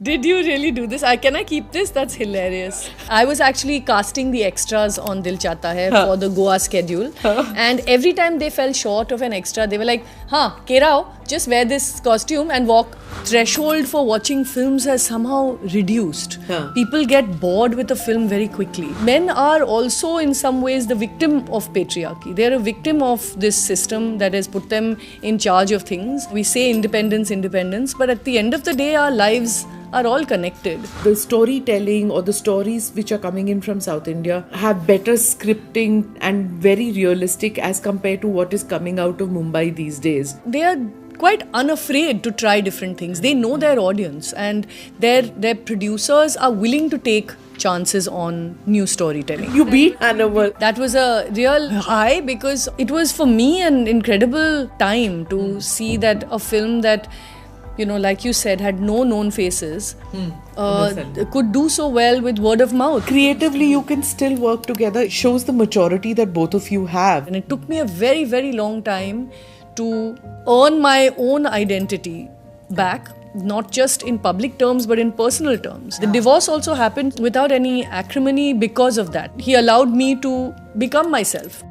Did you really do this? Can I keep this? That's hilarious. I was actually casting the extras on Dil Chahta Hai for the Goa schedule. And every time they fell short of an extra, they were like, Kerao, just wear this costume and walk. Threshold for watching films has somehow reduced. People get bored with a film very quickly. Men are also in some ways the victim of patriarchy. They're a victim of this system that has put them in charge of things. We say independence, but at the end of the day, our lives are all connected. The storytelling or the stories which are coming in from South India have better scripting and very realistic as compared to what is coming out of Mumbai these days. They are quite unafraid to try different things. They know their audience, and their producers are willing to take chances on new storytelling. You beat Hannibal. That was a real high because it was for me an incredible time to see that a film that, like you said, had no known faces, could do so well with word of mouth. Creatively, you can still work together. It shows the maturity that both of you have. And it took me a very, very long time to earn my own identity back, not just in public terms but in personal terms. The divorce also happened without any acrimony because of that. He allowed me to become myself.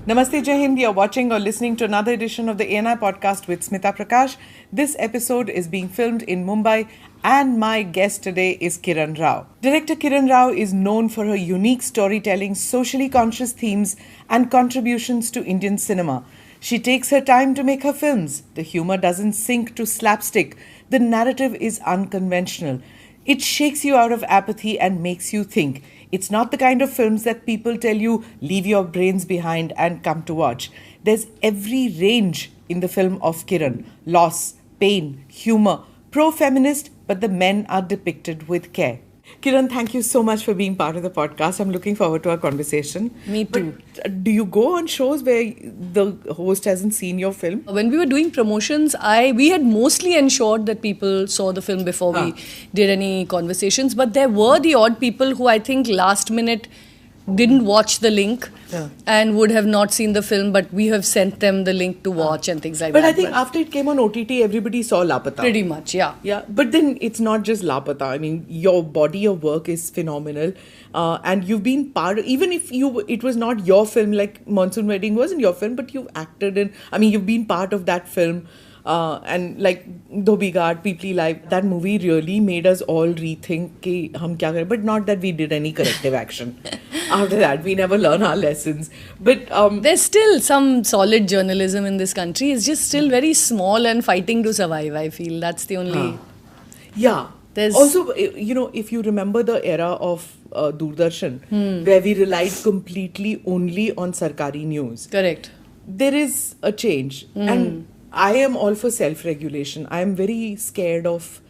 Namaste, Jai Hind. You're watching or listening to another edition of the ANI podcast with Smita Prakash. This episode is being filmed in Mumbai, and my guest today is Kiran Rao. Director Kiran Rao is known for her unique storytelling, socially conscious themes, and contributions to Indian cinema. She takes her time to make her films. The humor doesn't sink to slapstick. The narrative is unconventional. It shakes you out of apathy and makes you think. It's not the kind of films that people tell you, leave your brains behind and come to watch. There's every range in the film of Kiran. Loss, pain, humor, pro-feminist, but the men are depicted with care. Kiran, thank you so much for being part of the podcast. I'm looking forward to our conversation. Me too. But do you go on shows where the host hasn't seen your film? When we were doing promotions, we had mostly ensured that people saw the film before we did any conversations. But there were the odd people who I think last minute didn't watch the link and would have not seen the film, but we have sent them the link to watch and things like that. But I think after it came on OTT, everybody saw Lapata. Pretty much, yeah. Yeah, but then it's not just Lapata. I mean, your body of work is phenomenal. And you've been part of, even if it was not your film, like Monsoon Wedding wasn't your film, but you've acted in, you've been part of that film. And like Dhobi Ghat, Peeply Live, that movie really made us all rethink ki hum kya kare. But not that we did any corrective action. After that, we never learn our lessons. But there's still some solid journalism in this country. It's just still very small and fighting to survive, I feel. That's the only... Yeah. There's also, if you remember the era of Doordarshan, where we relied completely only on Sarkari news. Correct. There is a change. And I am all for self-regulation. I am very scared of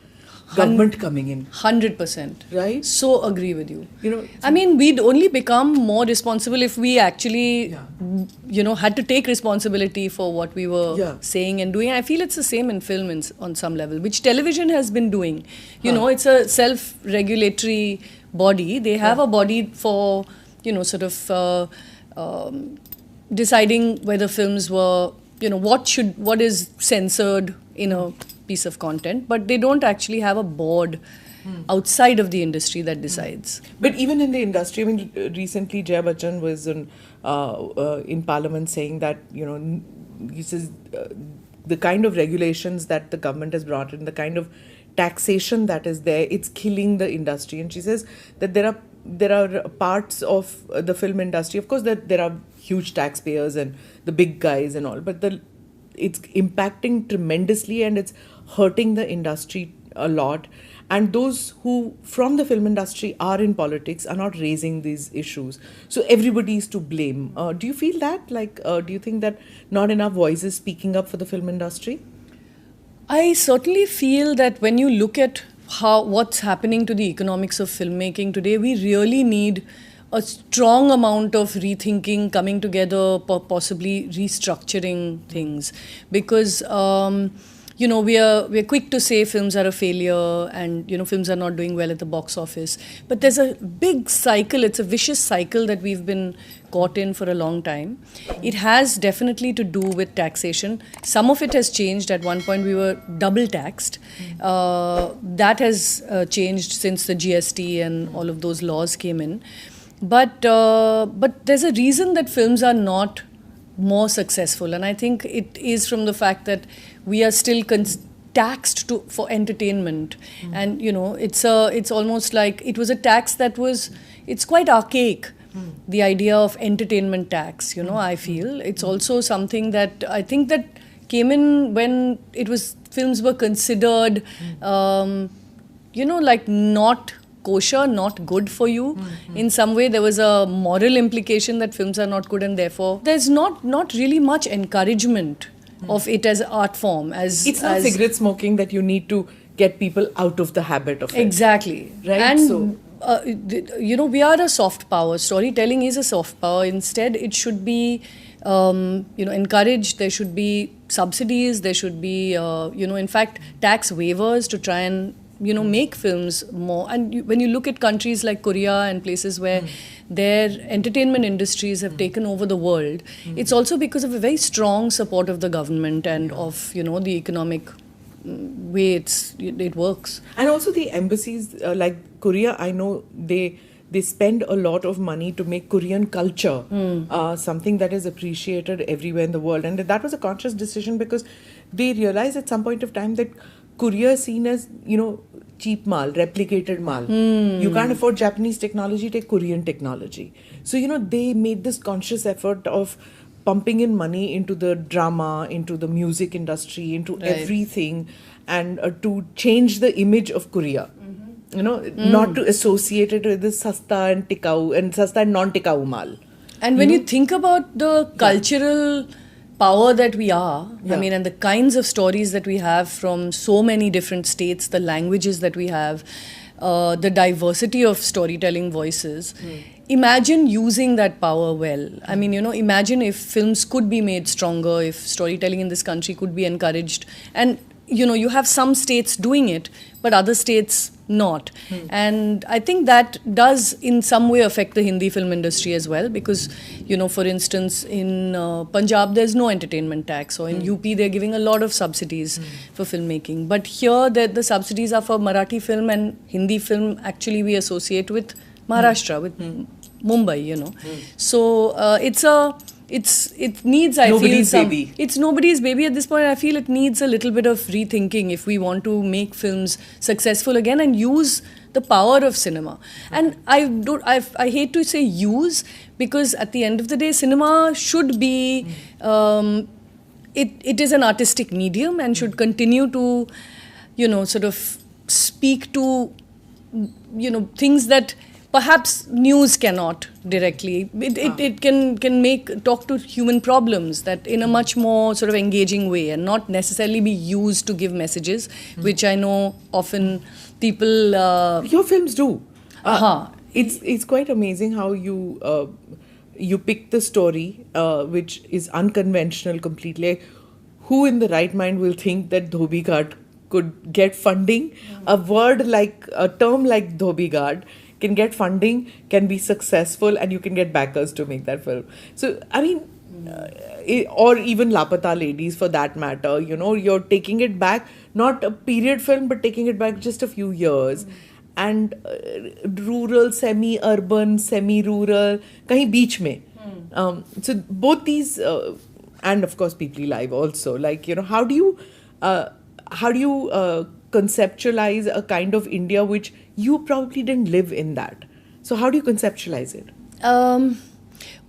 government coming in. 100%. Right? So agree with you. We'd only become more responsible if we actually, had to take responsibility for what we were saying and doing. I feel it's the same in film on some level, which television has been doing. It's a self-regulatory body. They have a body for, deciding whether films were... what is censored in a piece of content, but they don't actually have a board outside of the industry that decides. But even in the industry, recently Jaya Bachchan was in Parliament saying that, he says the kind of regulations that the government has brought in, the kind of taxation that is there, it's killing the industry. And she says that there are parts of the film industry, of course, that there are huge taxpayers and the big guys and all, but it's impacting tremendously and it's hurting the industry a lot. And those who from the film industry are in politics are not raising these issues. So everybody is to blame. Do you feel that? Do you think that not enough voices speaking up for the film industry? I certainly feel that when you look at what's happening to the economics of filmmaking today, we really need a strong amount of rethinking, coming together, possibly restructuring things. Because we're quick to say films are a failure and films are not doing well at the box office, but there's a big cycle. It's a vicious cycle that we've been caught in for a long time. It has definitely to do with taxation. Some of it has changed. At one point we were double taxed. That has changed since the GST and all of those laws came in. But there's a reason that films are not more successful, and I think it is from the fact that we are still taxed for entertainment. And it's almost like it was a tax it's quite archaic, the idea of entertainment tax. I feel it's also something that I think that came in when films were considered like not kosher, not good for you. In some way there was a moral implication that films are not good, and therefore there's not really much encouragement of it as art form. It's not cigarette smoking that you need to get people out of the habit of it. Exactly. Right? And we are a soft power. Storytelling is a soft power. Instead it should be encouraged. There should be subsidies. There should be in fact tax waivers to try and make films more. And when you look at countries like Korea and places where their entertainment industries have taken over the world, it's also because of a very strong support of the government and of the economic way it works. And also the embassies like Korea, I know they spend a lot of money to make Korean culture something that is appreciated everywhere in the world. And that was a conscious decision because they realized at some point of time that Korea is seen as, cheap mal, replicated mal. You can't afford Japanese technology, take Korean technology. So, they made this conscious effort of pumping in money into the drama, into the music industry, into everything, and to change the image of Korea. Not to associate it with this sasta and tikau and sasta and non-tikau mal. And when you think about the cultural power that we are, and the kinds of stories that we have from so many different states, the languages that we have, the diversity of storytelling voices, imagine using that power well. Imagine if films could be made stronger, if storytelling in this country could be encouraged. And you have some states doing it, but other states not. And I think that does in some way affect the Hindi film industry as well, because for instance in Punjab there's no entertainment tax, or in UP they're giving a lot of subsidies for filmmaking, but here the subsidies are for Marathi film, and Hindi film actually we associate with Maharashtra, with Mumbai. So it needs, I nobody's feel, baby. It's nobody's baby at this point. I feel it needs a little bit of rethinking if we want to make films successful again and use the power of cinema. And I hate to say use, because at the end of the day, cinema should be, it is an artistic medium and should continue to, sort of speak to, things that perhaps news cannot directly. It can talk to human problems that in a much more sort of engaging way, and not necessarily be used to give messages, which I know often people... Your films do. It's quite amazing how you pick the story, which is unconventional completely. Who in the right mind will think that Dhobi Ghat could get funding? A term like Dhobi Ghat can get funding, can be successful, and you can get backers to make that film. So, or even Lapata Ladies for that matter, you're taking it back, not a period film, but taking it back just a few years. And rural, semi-urban, semi-rural, kahin beech mein. So both these, and of course People Live also, how do you conceptualize a kind of India which you probably didn't live in that? So how do you conceptualize it?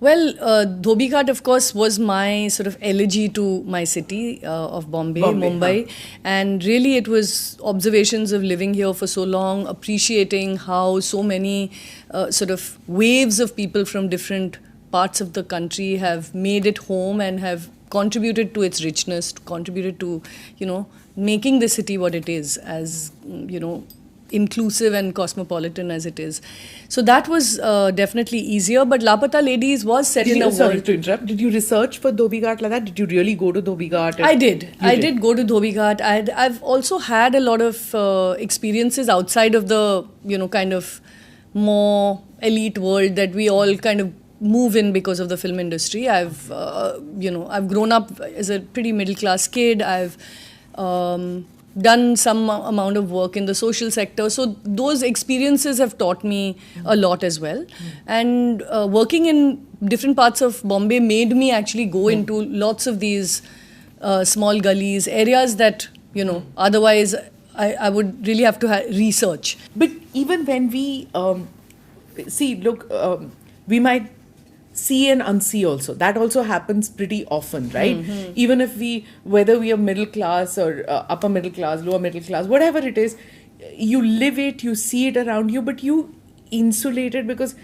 Dhobi Ghat, of course, was my sort of elegy to my city of Bombay, Mumbai. And really it was observations of living here for so long, appreciating how so many sort of waves of people from different parts of the country have made it home and have contributed to its richness, contributed to, making the city what it is, as, inclusive and cosmopolitan as it is. So that was definitely easier. But Lapata Ladies was set in a Sorry world. to interrupt. Did you research for Dhobi Ghat like that? Did you really go to Dhobi Ghat? I did. I did go to Dhobi Ghat. I've also had a lot of experiences outside of the, kind of more elite world that we all kind of move in because of the film industry. I've grown up as a pretty middle class kid. I've done some amount of work in the social sector. So those experiences have taught me a lot as well. And working in different parts of Bombay made me actually go into lots of these small gullies, areas that, otherwise I would really have to research. But even when we we might see and unsee also. That also happens pretty often, right? Even if whether we are middle class or upper middle class, lower middle class, whatever it is, you live it, you see it around you, but you insulate it because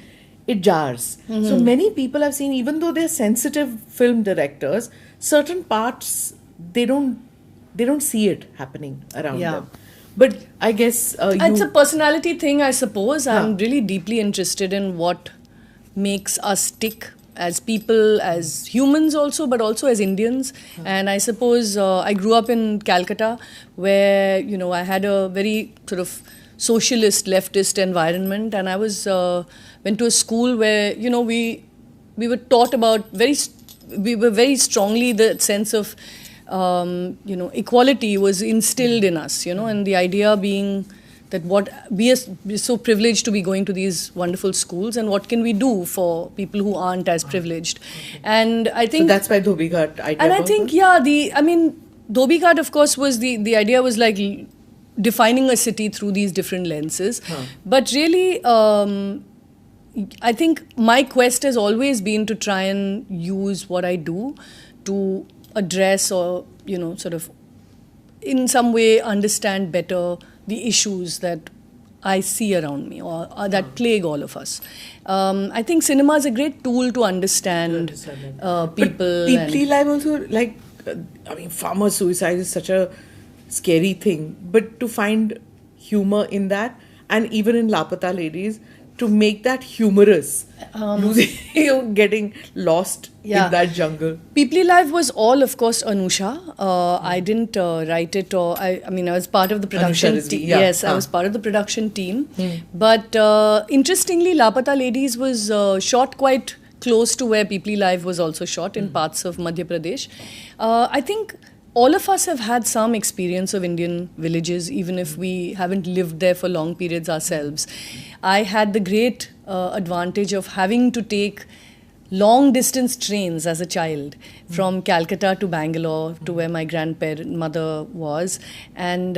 it jars. So many people I've seen, even though they're sensitive film directors, certain parts they don't see it happening around them. But I guess it's a personality thing, I suppose. I'm really deeply interested in what makes us tick as people, as humans also, but also as Indians. And I suppose I grew up in Calcutta, where I had a very sort of socialist, leftist environment, and I went to a school where we were taught about we were very strongly the sense of equality was instilled in us, and the idea being that we are so privileged to be going to these wonderful schools, and what can we do for people who aren't as privileged? And I think so that's why Dhobi Ghat idea. And I think Dhobi Ghat, of course, was the idea was like defining a city through these different lenses. But really, I think my quest has always been to try and use what I do to address or sort of in some way understand better the issues that I see around me or that plague all of us. I think cinema is a great tool to understand people. But People's life also, like, farmer suicide is such a scary thing. But to find humor in that, and even in Lapata Ladies, to make that humorous, getting lost in that jungle. People's Life was all, of course, Anusha. I didn't write it, or I was part of the production team. Yes, I was part of the production team. But interestingly, Lapata Ladies was shot quite close to where People's Life was also shot, in parts of Madhya Pradesh. I think all of us have had some experience of Indian villages, even if we haven't lived there for long periods ourselves. I had the great advantage of having to take long distance trains as a child from Calcutta to Bangalore to where my grandmother was. And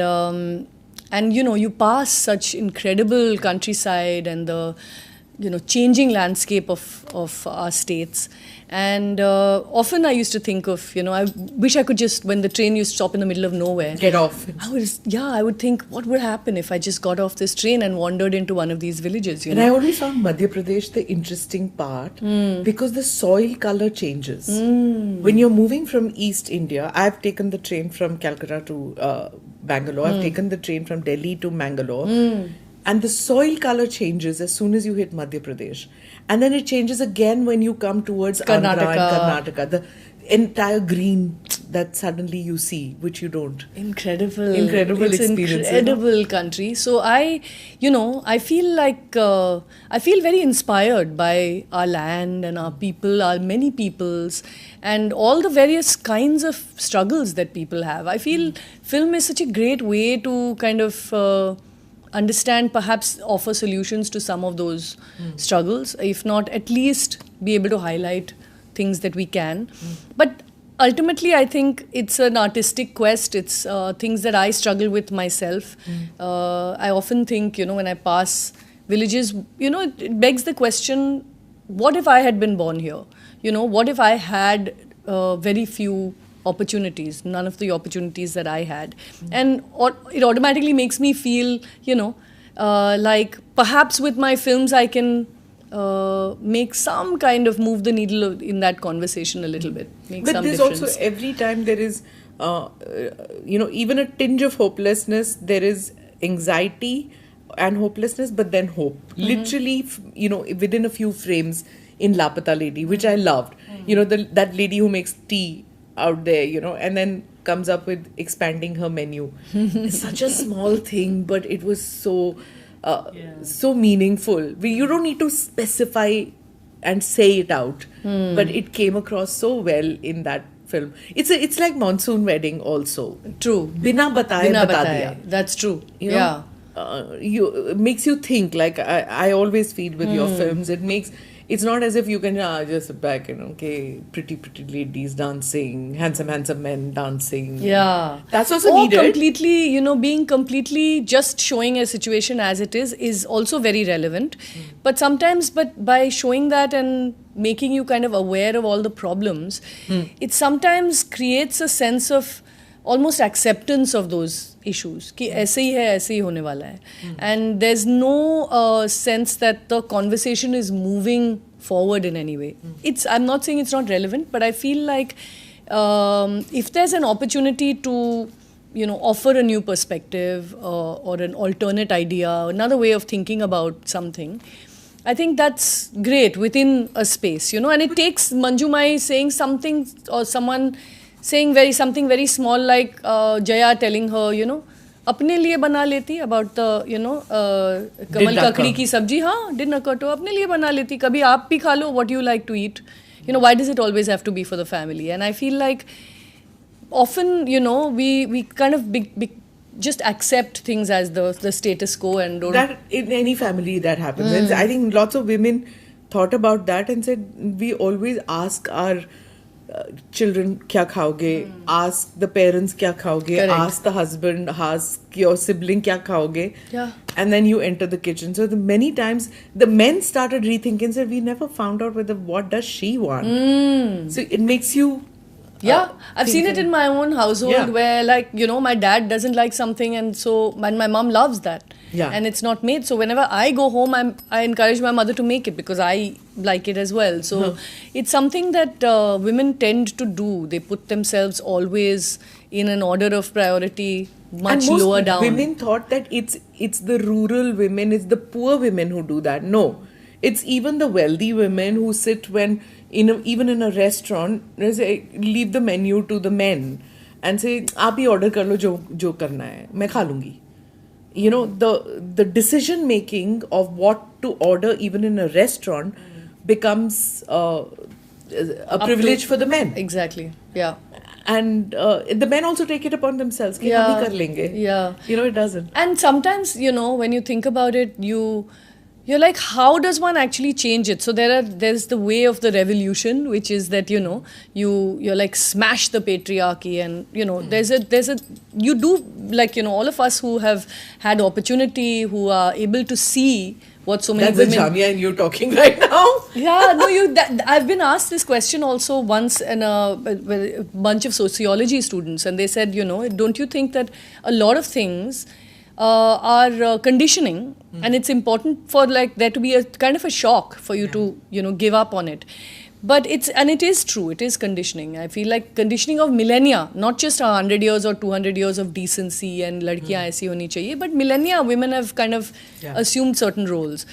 you pass such incredible countryside and the changing landscape of our states. And often I used to think of, I wish I could just, when the train used to stop in the middle of nowhere, get off. I would think, what would happen if I just got off this train and wandered into one of these villages? And I always found Madhya Pradesh the interesting part because the soil color changes. When you're moving from East India, I've taken the train from Calcutta to Bangalore. I've taken the train from Delhi to Mangalore. And the soil color changes as soon as you hit Madhya Pradesh. And then it changes again when you come towards Andhra and Karnataka. The entire green that suddenly you see, which you don't. Incredible experience. Incredible country. So I feel like, I feel very inspired by our land and our people, our many peoples, and all the various kinds of struggles that people have. I feel film is such a great way to kind of understand, perhaps offer solutions to some of those struggles, if not at least be able to highlight things that we can. But ultimately, I think it's an artistic quest. It's things that I struggle with myself. I often think, when I pass villages, it begs the question, what if I had been born here? What if I had very few opportunities, none of the opportunities that I had? And it automatically makes me feel, like perhaps with my films I can make some kind of move the needle in that conversation a little bit. But there's also, every time there is, even a tinge of hopelessness, there is anxiety and hopelessness, but then hope. Literally, you know, within a few frames in Lapata Lady, which I loved. You know, that lady who makes tea out there, you know, and then comes up with expanding her menu. It's such a small thing, but it was so so meaningful. You don't need to specify and say it out, but it came across so well in that film. It's like Monsoon Wedding also. True. Bina bataye Bina bata bataye. diya. That's true. You know, Yeah. Makes you think. Like I always feel with your films, it's not as if you can just sit back and okay, pretty ladies dancing, handsome men dancing. Yeah. That's also or needed. completely, you know, being completely just showing a situation as it is also very relevant. But sometimes, but by showing that and making you kind of aware of all the problems, it sometimes creates a sense of almost acceptance of those issues कि ऐसे ही है, ऐसे ही होने वाला है. And there's no sense that the conversation is moving forward in any way. I'm not saying it's not relevant, but I feel like if there's an opportunity to, you know, offer a new perspective or an alternate idea, another way of thinking about something, I think that's great within a space, you know. And it takes Manju Mai saying something or someone saying something very small like Jaya telling her, you know, अपने लिए बना लेती about the, you know, कमल ककड़ी की सब्जी, हाँ, dinner कटो अपने लिए बना लेती, कभी आप भी खा लो what you like to eat. You know, why does it always have to be for the family? And I feel like often, you know, we kind of just accept things as the status quo and don't... That in any family that happens. And I think lots of women thought about that and said, we always ask our children kya khaoge, ask the parents kya khaoge, Correct. ask the husband, ask your sibling kya khaoge, Yeah. and then you enter the kitchen. So many times the men started rethinking and said, we never found out what does she want. So it makes you Yeah, I've seen it in my own household Yeah. where, like, you know, my dad doesn't like something and my mom loves that. Yeah. And it's not made. So whenever I go home, I encourage my mother to make it because I like it as well. So it's something that women tend to do. They put themselves always in an order of priority much and most lower down. Women thought that it's the rural women, it's the poor women who do that. No. It's even the wealthy women who sit even in a restaurant, they say, leave the menu to the men and say, आप ही order कर लो जो करना है, मैं खा लूँगी. You know, the decision making of what to order even in a restaurant becomes a privilege for the men. Exactly, yeah. And the men also take it upon themselves. कि हम ही कर लेंगे. Yeah. You know, it doesn't. And sometimes, you know, when you think about it, you're like, how does one actually change it? So there's the way of the revolution, which is that, you know, you're like smash the patriarchy, and, you know, there's a you do, like, you know, all of us who have had opportunity, who are able to see what so many That's women... the Jamia and you talking right now. Yeah, no, I've been asked this question also once in a bunch of sociology students, and they said, you know, don't you think that a lot of things are conditioning, and it's important for, like, there to be a kind of a shock for you to, you know, give up on it. But it is true, it is conditioning. I feel like conditioning of millennia, not just 100 years or 200 years of decency and ladkiyan aisi honi chahiye, but millennia, women have kind of assumed certain roles.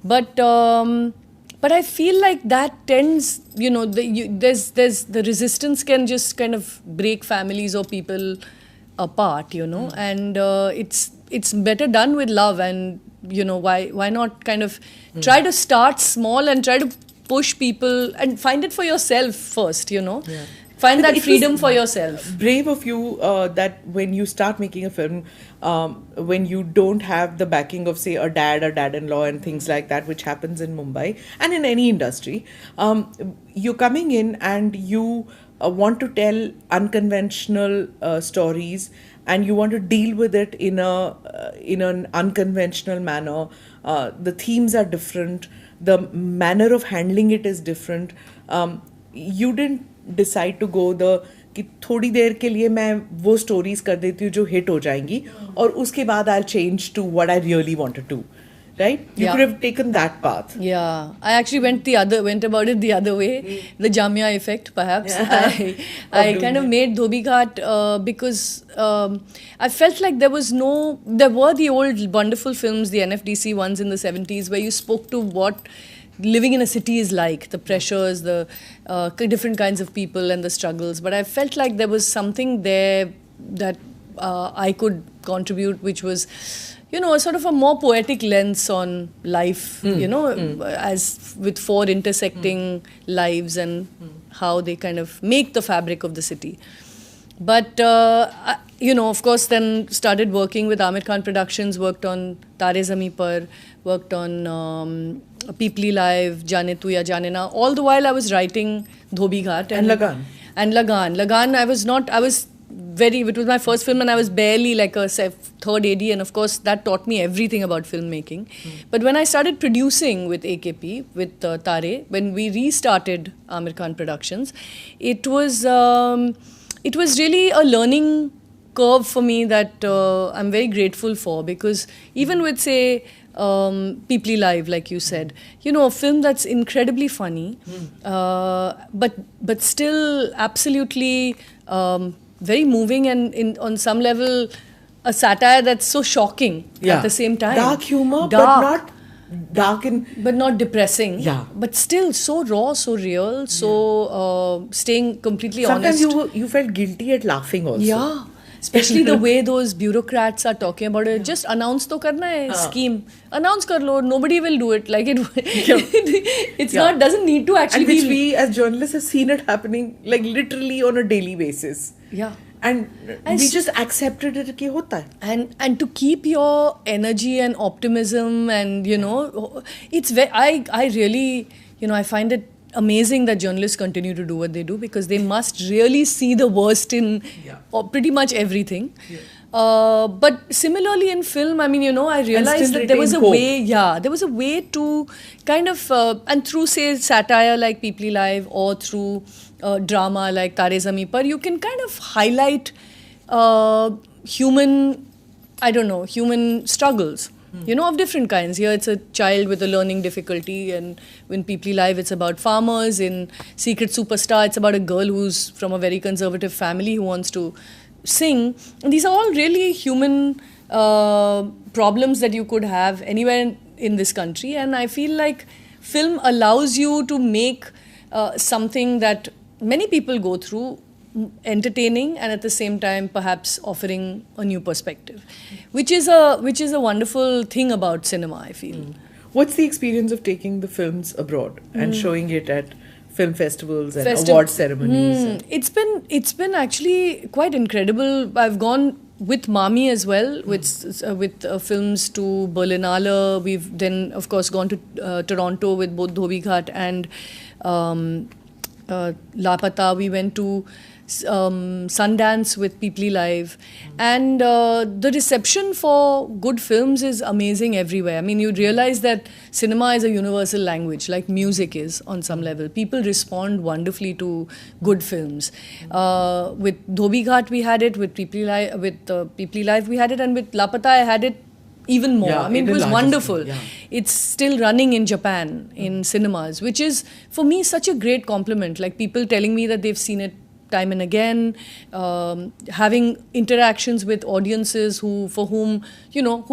But I feel like that tends, you know, there's the resistance can just kind of break families or people apart, you know, and it's better done with love. And, you know, why not kind of try to start small and try to push people and find it for yourself first, you know. Find that freedom for yourself. Brave of you that when you start making a film, when you don't have the backing of, say, a dad-in-law and things like that, which happens in Mumbai and in any industry, you're coming in and you want to tell unconventional stories, and you want to deal with it in an unconventional manner. The themes are different. The manner of handling it is different. You didn't decide to go कि थोड़ी देर के लिए मैं वो stories कर देती हूँ जो हिट हो जाएंगी और उसके बाद I'll change to what I really want to do. right? You Yeah. could have taken that path. Yeah, I actually went about it the other way, the Jamia effect, perhaps. I kind of made Dhobi Ghat because I felt like there were the old wonderful films, the NFDC ones in the 70s, where you spoke to what living in a city is like, the pressures, the different kinds of people and the struggles. But I felt like there was something there that I could contribute, which was, a sort of a more poetic lens on life, as with four intersecting lives and how they kind of make the fabric of the city. But, of course, then started working with Amir Khan Productions, worked on Tare Zameen Par, worked on Peepli Live, Jaane Tu Ya Jaane Na. All the while I was writing Dhobi Ghat. And Lagaan. And Lagaan. Lagaan, it was my first film and I was barely like a third AD, and of course that taught me everything about filmmaking. But when I started producing with AKP, with Tare, when we restarted Amir Khan Productions, it was really a learning curve for me that I'm very grateful for, because even with, say, Peepli Live, like you said, a film that's incredibly funny, but still absolutely very moving, and on some level a satire that's so shocking at the same time. Dark humor, but not dark but not depressing. Yeah. But still so raw, so real, so staying completely honest. Sometimes you felt guilty at laughing also. Yeah. Especially the way those bureaucrats are talking about it. Just announce to karna hai scheme. Announce kar lo. Nobody will do it. Like it's not, doesn't need to actually and which be. we as journalists have seen it happening like literally on a daily basis. Yeah. And we just accepted it ki hota hai. And to keep your energy and optimism, and it's very, I really, I find it amazing that journalists continue to do what they do, because they must really see the worst in pretty much everything. But similarly in film, I realized that there was a way, there was a way to kind of, and through, say, satire like Peepli Live, or through drama like Tare Zameen Par, you can kind of highlight human struggles. Of different kinds. Here it's a child with a learning difficulty, and in Peepli Live it's about farmers. In Secret Superstar it's about a girl who's from a very conservative family who wants to sing. And these are all really human problems that you could have anywhere in this country, and I feel like film allows you to make something that many people go through entertaining, and at the same time perhaps offering a new perspective, which is a wonderful thing about cinema, I feel. What's the experience of taking the films abroad and showing it at film festivals and award ceremonies? It's been actually quite incredible. I've gone with Mami as well, with films to Berlinale. We've then of course gone to Toronto with both Dhobi Ghat and Lapata. We went to Sundance with Peepli Live, and the reception for good films is amazing everywhere. You realize that cinema is a universal language, like music is on some level. People respond wonderfully to good films. With Dhobi Ghat we had it, with Peepli Live we had it, and with Lapata I had it even more. It was wonderful. It's still running in Japan in cinemas, which is for me such a great compliment. Like people telling me that they've seen it time and again, having interactions with audiences who've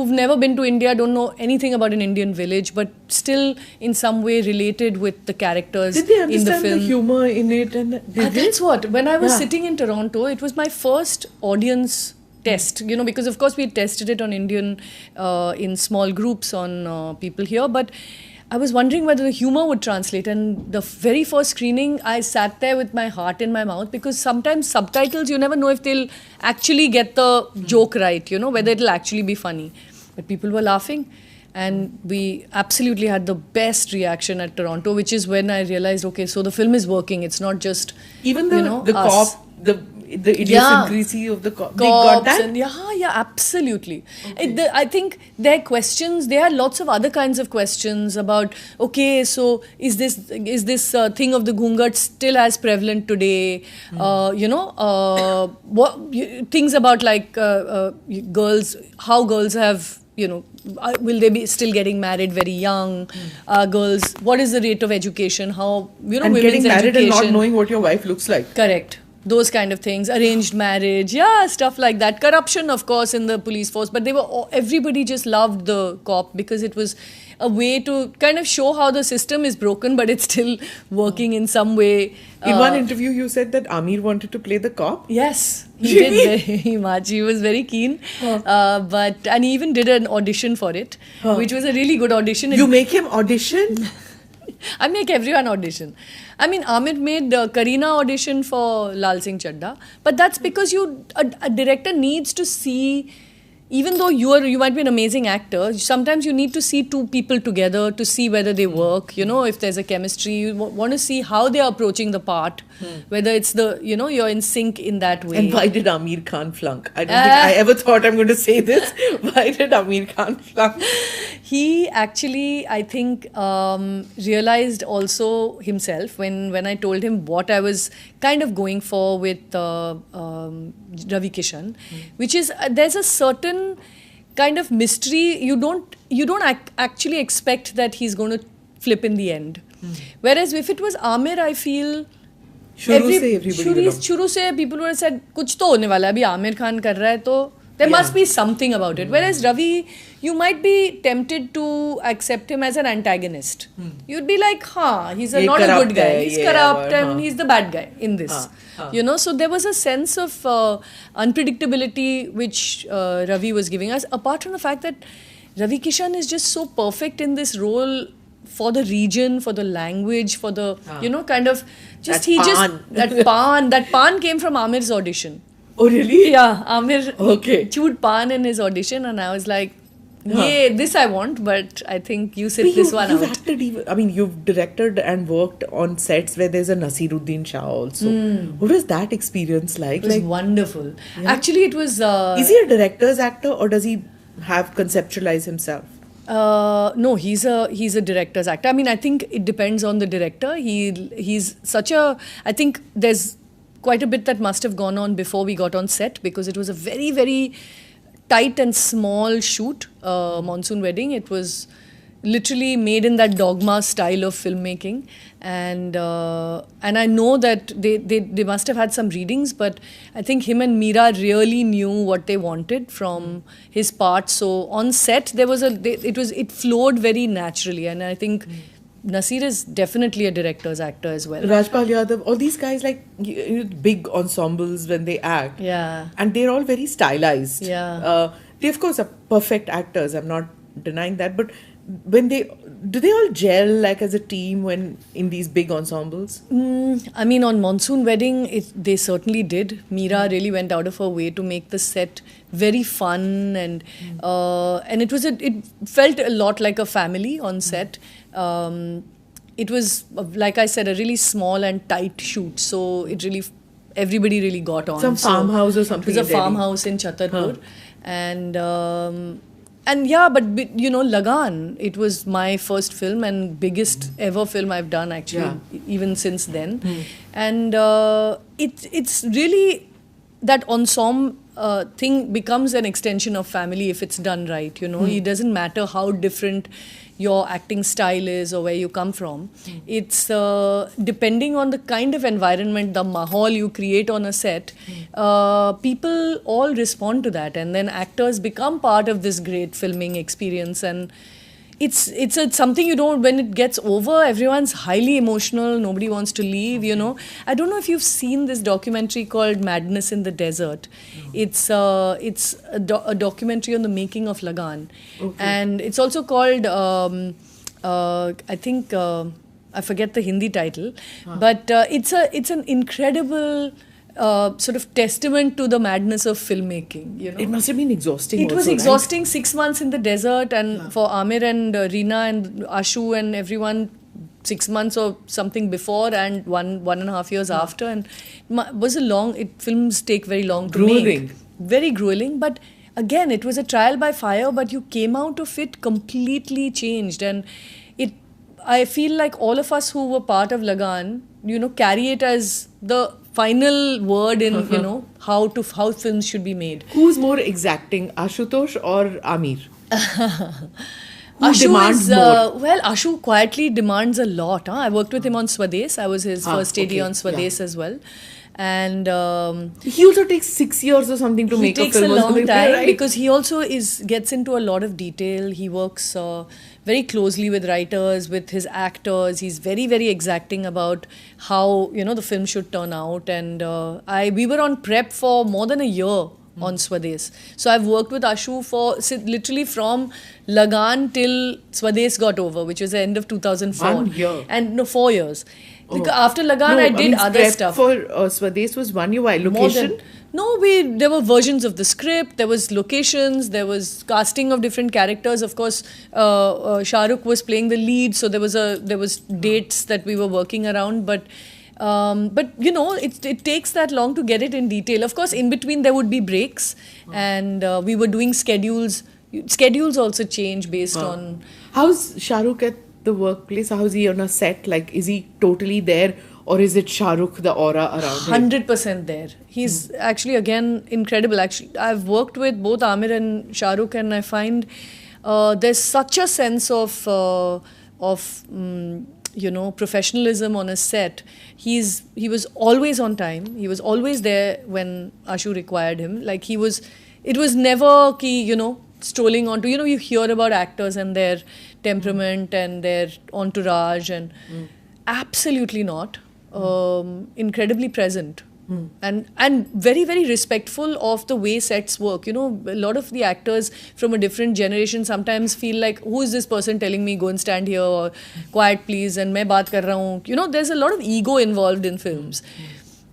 never been to India, don't know anything about an Indian village, but still in some way related with the characters in the film. Did they understand the humor in it? And that's what. When I was sitting in Toronto, it was my first audience test, because of course we tested it on Indian in small groups on people here, but I was wondering whether the humor would translate, and the very first screening I sat there with my heart in my mouth, because sometimes subtitles you never know if they'll actually get the joke right, whether it'll actually be funny. But people were laughing, and we absolutely had the best reaction at Toronto, which is when I realized, okay, so the film is working. It's not just even the cop, the idiosyncrasy of the cop. They got that? And absolutely. Okay. I think there are questions. There are lots of other kinds of questions about, okay, so is this thing of the ghungat still as prevalent today? Things about like girls, how girls have will they be still getting married very young? Girls, what is the rate of education? How, and women's getting married education. and not knowing what your wife looks like. Correct. Those kind of things. Arranged marriage. Yeah, stuff like that. Corruption, of course, in the police force. But everybody just loved the cop because it was a way to kind of show how the system is broken, but it's still working in some way. In one interview, you said that Aamir wanted to play the cop. Yes, he did very much. He was very keen. And he even did an audition for it, which was a really good audition. You make him audition? I make everyone audition. I mean, Aamir made Kareena audition for Lal Singh Chadda, but that's because a director needs to see, even though you might be an amazing actor, sometimes you need to see two people together to see whether they work. If there's a chemistry, you want to see how they are approaching the part, whether it's you're in sync in that way. And why did Aamir Khan flunk? I don't think I ever thought I'm going to say this. Why did Aamir Khan flunk? He actually, I think, realized also himself when I told him what I was kind of going for with Ravi Kishan, which is there's a certain kind of mystery. You don't actually expect that he's going to flip in the end. Whereas if it was Aamir, I feel शुरू से people would have said कुछ तो होने वाला है, अभी आमिर खान कर रहा है तो there must be something about it. Whereas Ravi, you might be tempted to accept him as an antagonist. You'd be like, he's not a good guy. He's corrupt and he's the bad guy in this. So there was a sense of unpredictability which Ravi was giving us. Apart from the fact that Ravi Kishan is just so perfect in this role for the region, for the language, for the, kind of, that Pan came from Aamir's audition. Oh, really? Yeah, Aamir chewed pan in his audition, and I was like, this I want, but I think you sit this one out. You've directed and worked on sets where there's a Nasiruddin Shah also. What was that experience like? It was wonderful. Yeah. Actually, it was... is he a director's actor or does he have conceptualized himself? No, he's a director's actor. I think it depends on the director. He's such a... I think there's quite a bit that must have gone on before we got on set, because it was a very, very tight and small shoot, Monsoon Wedding. It was literally made in that dogma style of filmmaking, and I know that they must have had some readings, but I think him and Meera really knew what they wanted from his part. So on set there was it flowed very naturally, and I think Nasir is definitely a director's actor as well. Rajpal Yadav, all these guys big ensembles when they act. Yeah. And they're all very stylized. Yeah. They of course are perfect actors, I'm not denying that, but do they all gel as a team when in these big ensembles? On Monsoon Wedding, they certainly did. Meera really went out of her way to make the set very fun, and it felt a lot like a family on set. It was, like I said, a really small and tight shoot, so everybody really got on. Some farmhouse or something. It was a farmhouse in Chhatarpur, and yeah, but Lagan, it was my first film and biggest ever film I've done actually, even since then. And it's really, that ensemble thing becomes an extension of family if it's done right. It doesn't matter how different your acting style is or where you come from. It's depending on the kind of environment, the mahal you create on a set, people all respond to that, and then actors become part of this great filming experience. And it's something when it gets over, everyone's highly emotional, nobody wants to leave, I don't know if you've seen this documentary called Madness in the Desert. It's a documentary on the making of Lagan. Okay. And it's also called, I think, I forget the Hindi title, but it's an incredible sort of testament to the madness of filmmaking. It must have been exhausting. It was exhausting, right? 6 months in the desert, and for Aamir and Reena and Ashu and everyone, 6 months or something before and 1.5 years after, and films take very long to make. Very grueling, but again, it was a trial by fire, but you came out of it completely changed, and I feel like all of us who were part of Lagan, carry it as the final word in, how films should be made. Who's more exacting, Ashutosh or Aamir? Ashu demands is, more? well, Ashu quietly demands a lot. Huh? I worked with him on Swades. I was his first AD okay, on Swades as well. And He also takes 6 years or something to he make a takes a film or long something, time right? because he also gets into a lot of detail. He works very closely with writers, with his actors. He's very, very exacting about how the film should turn out. And we were on prep for more than a year on Swades. So I've worked with Ashu for literally from Lagan till Swades got over, which was the end of 2004. 1 year. And no, 4 years. Because after Lagan, No, I did mean, other prep stuff. for Swades was 1 year. Why? More Location? than, no, there were versions of the script, there was locations, there was casting of different characters. Of course, Shah Rukh was playing the lead, so there was dates that we were working around. But it takes that long to get it in detail. Of course, in between there would be breaks, and we were doing schedules. Schedules also change based on. How's Shah Rukh at the workplace? How's he on a set? Like, is he totally there? Or is it Shah Rukh, the aura around him? 100% there. He's actually, again, incredible. Actually, I've worked with both Amir and Shah Rukh, and I find there's such a sense of professionalism on a set. He was always on time. He was always there when Ashu required him. Like, it was never strolling onto, you hear about actors and their temperament and their entourage, and absolutely not. Incredibly present. And very, very respectful of the way sets work. A lot of the actors from a different generation sometimes feel like, who is this person telling me go and stand here, or quiet please, and main baat kar raha hu. There's a lot of ego involved in films.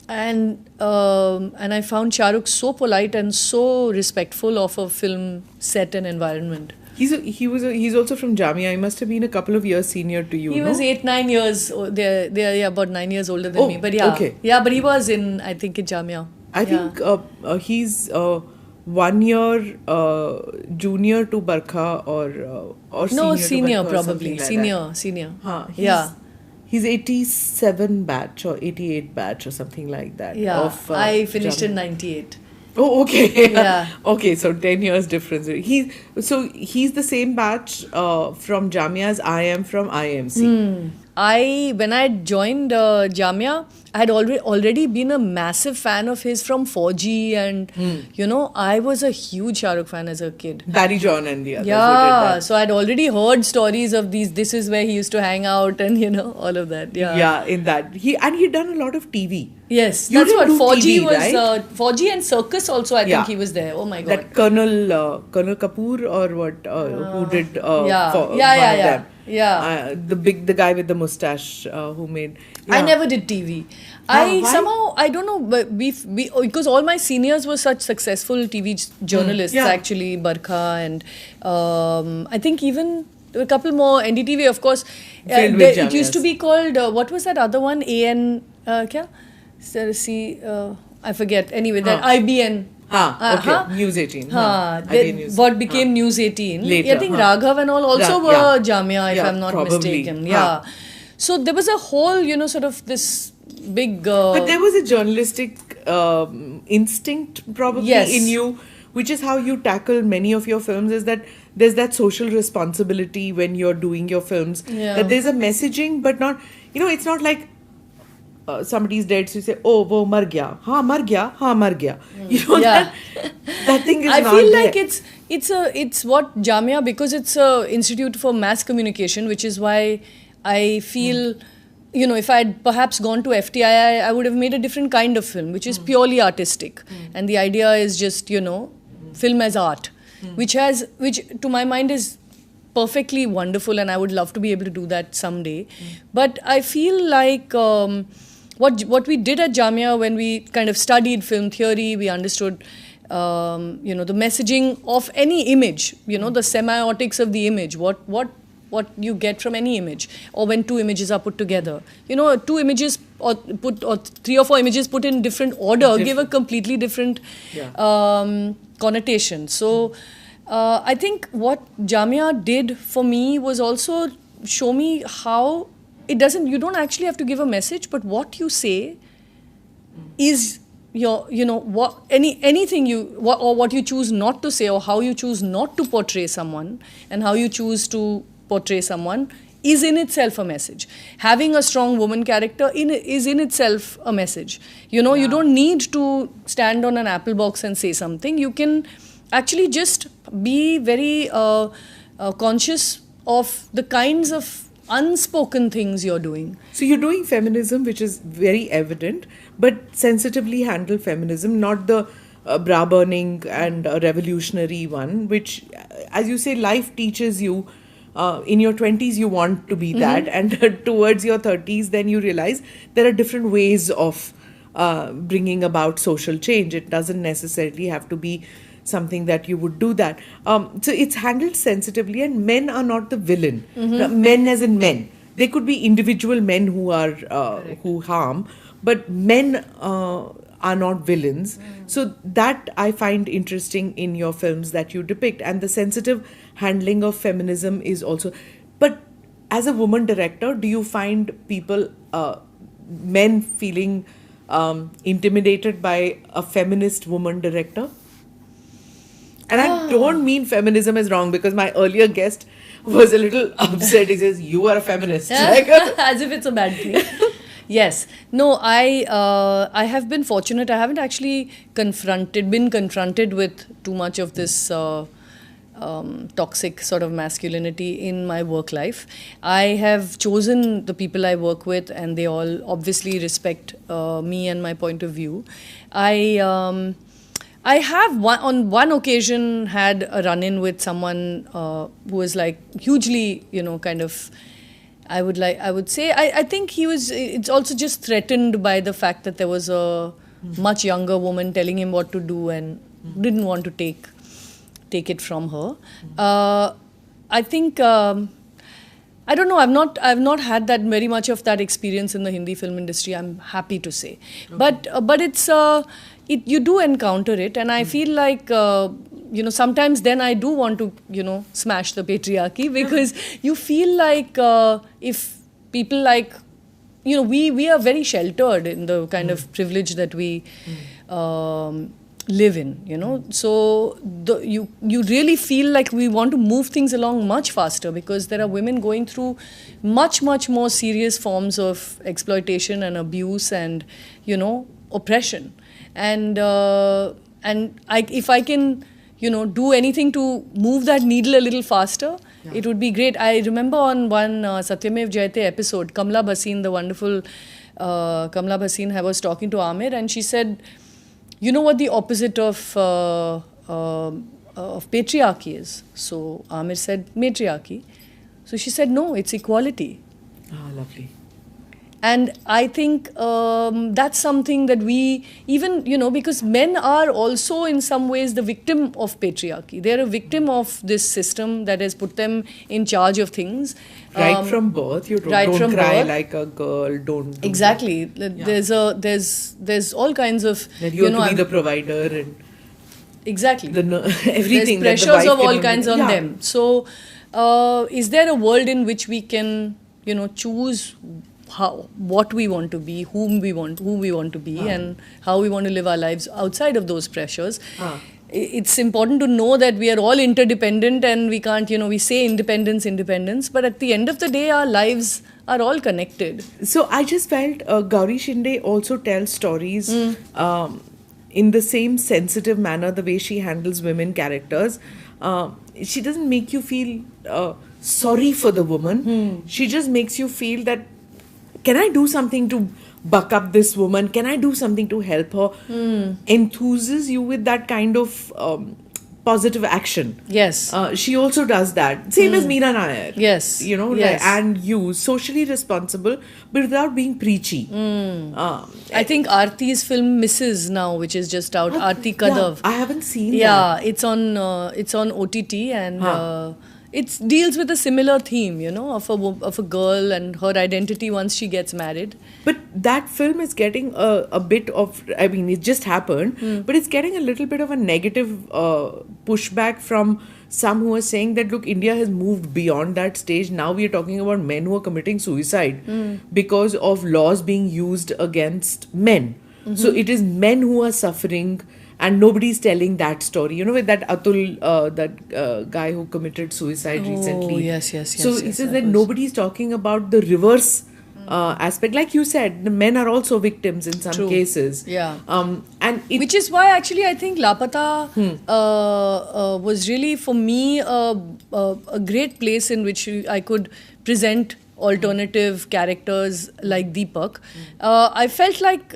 And I found Shah Rukh so polite and so respectful of a film set and environment. He's also from Jamia. He must have been a couple of years senior to you. He was 8-9 years. They're about 9 years older than me. But yeah, okay. Yeah, but he was in Jamia. I think he's 1 year junior to Barkha or No, senior senior to Barkha or probably. something like Senior. that. He's 87 batch or 88 batch or something like that. Yeah, I finished Jamia. in 98. Oh, okay. Yeah. Okay, so 10 years difference. He's the same batch from Jamia as I am from IMC. When I joined Jamia, I had already been a massive fan of his from 4G, and I was a huge Shah Rukh fan as a kid. Barry John and the others who did Yeah, that. so I'd already heard stories of these. This is where he used to hang out, and all of that. Yeah. Yeah, in that. He'd done a lot of TV. Yes, You that's what didn't do 4G TV, was. right? 4G and Circus also. I Yeah. think he was there. Oh my god. That Colonel Kapoor or what? Who did? Yeah. For Yeah, one yeah, of yeah. them. Yeah. The guy with the mustache who made. I Yeah. never did TV. Why? Somehow, I don't know, but we because all my seniors were such successful TV journalists, Yeah. actually, Barkha, and I think even a couple more, NDTV, of course. Filled with It used to Jamias. be called, what was that other one? AN, kya? I forget. Anyway, that IBN. Okay. News 18. IBN News. What became News 18. Later, I think Raghav and all also Yeah, were yeah. Jamia, if Yeah, I'm not probably. mistaken. Yeah. So there was a whole, sort of this big. But there was a journalistic instinct probably Yes. in you, which is how you tackle many of your films, is that there's that social responsibility when you're doing your films. Yeah. That there's a messaging, but not, it's not like somebody's dead, so you say, oh, wo mar gaya. Haan, mar gaya. Haan, mar gaya. Yeah. that thing is I not feel there. like it's what Jamia, because it's a institute for mass communication, which is why I feel, if I had perhaps gone to FTI, I would have made a different kind of film, which is purely artistic. And the idea is just, film as art, which to my mind is perfectly wonderful, and I would love to be able to do that someday. But I feel like what we did at Jamia, when we kind of studied film theory, we understood the messaging of any image, the semiotics of the image, what you get from any image, or when two images are put together. Two images or 3 or 4 images put in different order give a completely different connotation. So I think what Jamia did for me was also show me how you don't actually have to give a message, but what you say is what you choose not to say, or how you choose not to portray someone, and how you choose to portray someone is in itself a message. Having a strong woman character is in itself a message. You don't need to stand on an apple box and say something. You can actually just be very conscious of the kinds of unspoken things you're doing. So you're doing feminism, which is very evident, but sensitively handle feminism, not the bra burning and revolutionary one, which, as you say, life teaches you. In your 20s, you want to be that, and towards your 30s, then you realize there are different ways of bringing about social change. It doesn't necessarily have to be something that you would do that. So it's handled sensitively, and men are not the villain. Men as in men. They could be individual men who are who harm, but men are not villains. So that I find interesting in your films that you depict, and the sensitive handling of feminism is also. But as a woman director, do you find people, men feeling intimidated by a feminist woman director? And I don't mean feminism is wrong, because my earlier guest was a little upset. He says, you are a feminist. As if it's a bad thing. Yes. No, I have been fortunate. I haven't actually been confronted with too much of this toxic sort of masculinity in my work life. I have chosen the people I work with, and they all obviously respect me and my point of view. I have on one occasion had a run-in with someone who was like hugely, kind of, I would say, I think it's also just threatened by the fact that there was a much younger woman telling him what to do, and didn't want to take it from her. I think, I don't know, I've not had that very much of that experience in the Hindi film industry, I'm happy to say. Okay. But it's, you do encounter it, and I feel like, sometimes then I do want to, smash the patriarchy, because you feel like if people like, we are very sheltered in the kind of privilege that we live in, so you really feel like we want to move things along much faster, because there are women going through much more serious forms of exploitation and abuse and oppression, and if I can do anything to move that needle a little faster, it would be great. I remember on one Satyamev Jayate episode, Kamla Bhasin, the wonderful Kamla Bhasin, was talking to Amir, and she said, you know what the opposite of patriarchy is? So Amir said, matriarchy. So she said, no, it's equality. Ah, lovely. And I think that's something that we, even, because men are also in some ways the victim of patriarchy. They're a victim of this system that has put them in charge of things. Right from birth, you don't cry like a girl, don't. Exactly. There's all kinds of, you have to be the provider and. Exactly. Everything. There's pressures of all kinds on them. So, is there a world in which we can, choose what we want to be, who we want to be, and how we want to live our lives outside of those pressures? It's important to know that we are all interdependent, and we can't, we say independence, but at the end of the day, our lives are all connected. So I just felt Gauri Shinde also tells stories in the same sensitive manner, the way she handles women characters. She doesn't make you feel sorry for the woman. She just makes you feel that, can I do something to buck up this woman? Can I do something to help her? Enthuses you with that kind of positive action. Yes. She also does that. Same as Meera Nair. Yes. Yes. And you, socially responsible, but without being preachy. I think Aarti's film Mrs. now, which is just out, Aarti Kadav. I haven't seen that. Yeah, it's on OTT, and it deals with a similar theme, of a girl and her identity once she gets married. But that film is getting a bit of, it just happened, but it's getting a little bit of a negative pushback from some who are saying that, look, India has moved beyond that stage. Now we are talking about men who are committing suicide because of laws being used against men. So it is men who are suffering, and nobody's telling that story. You know, with that Atul, that guy who committed suicide recently. yes. So he says that nobody's talking about the reverse aspect. Like you said, the men are also victims in some cases. Yeah. And which is why actually I think Lapata was really for me a great place in which I could present alternative characters like Deepak. I felt like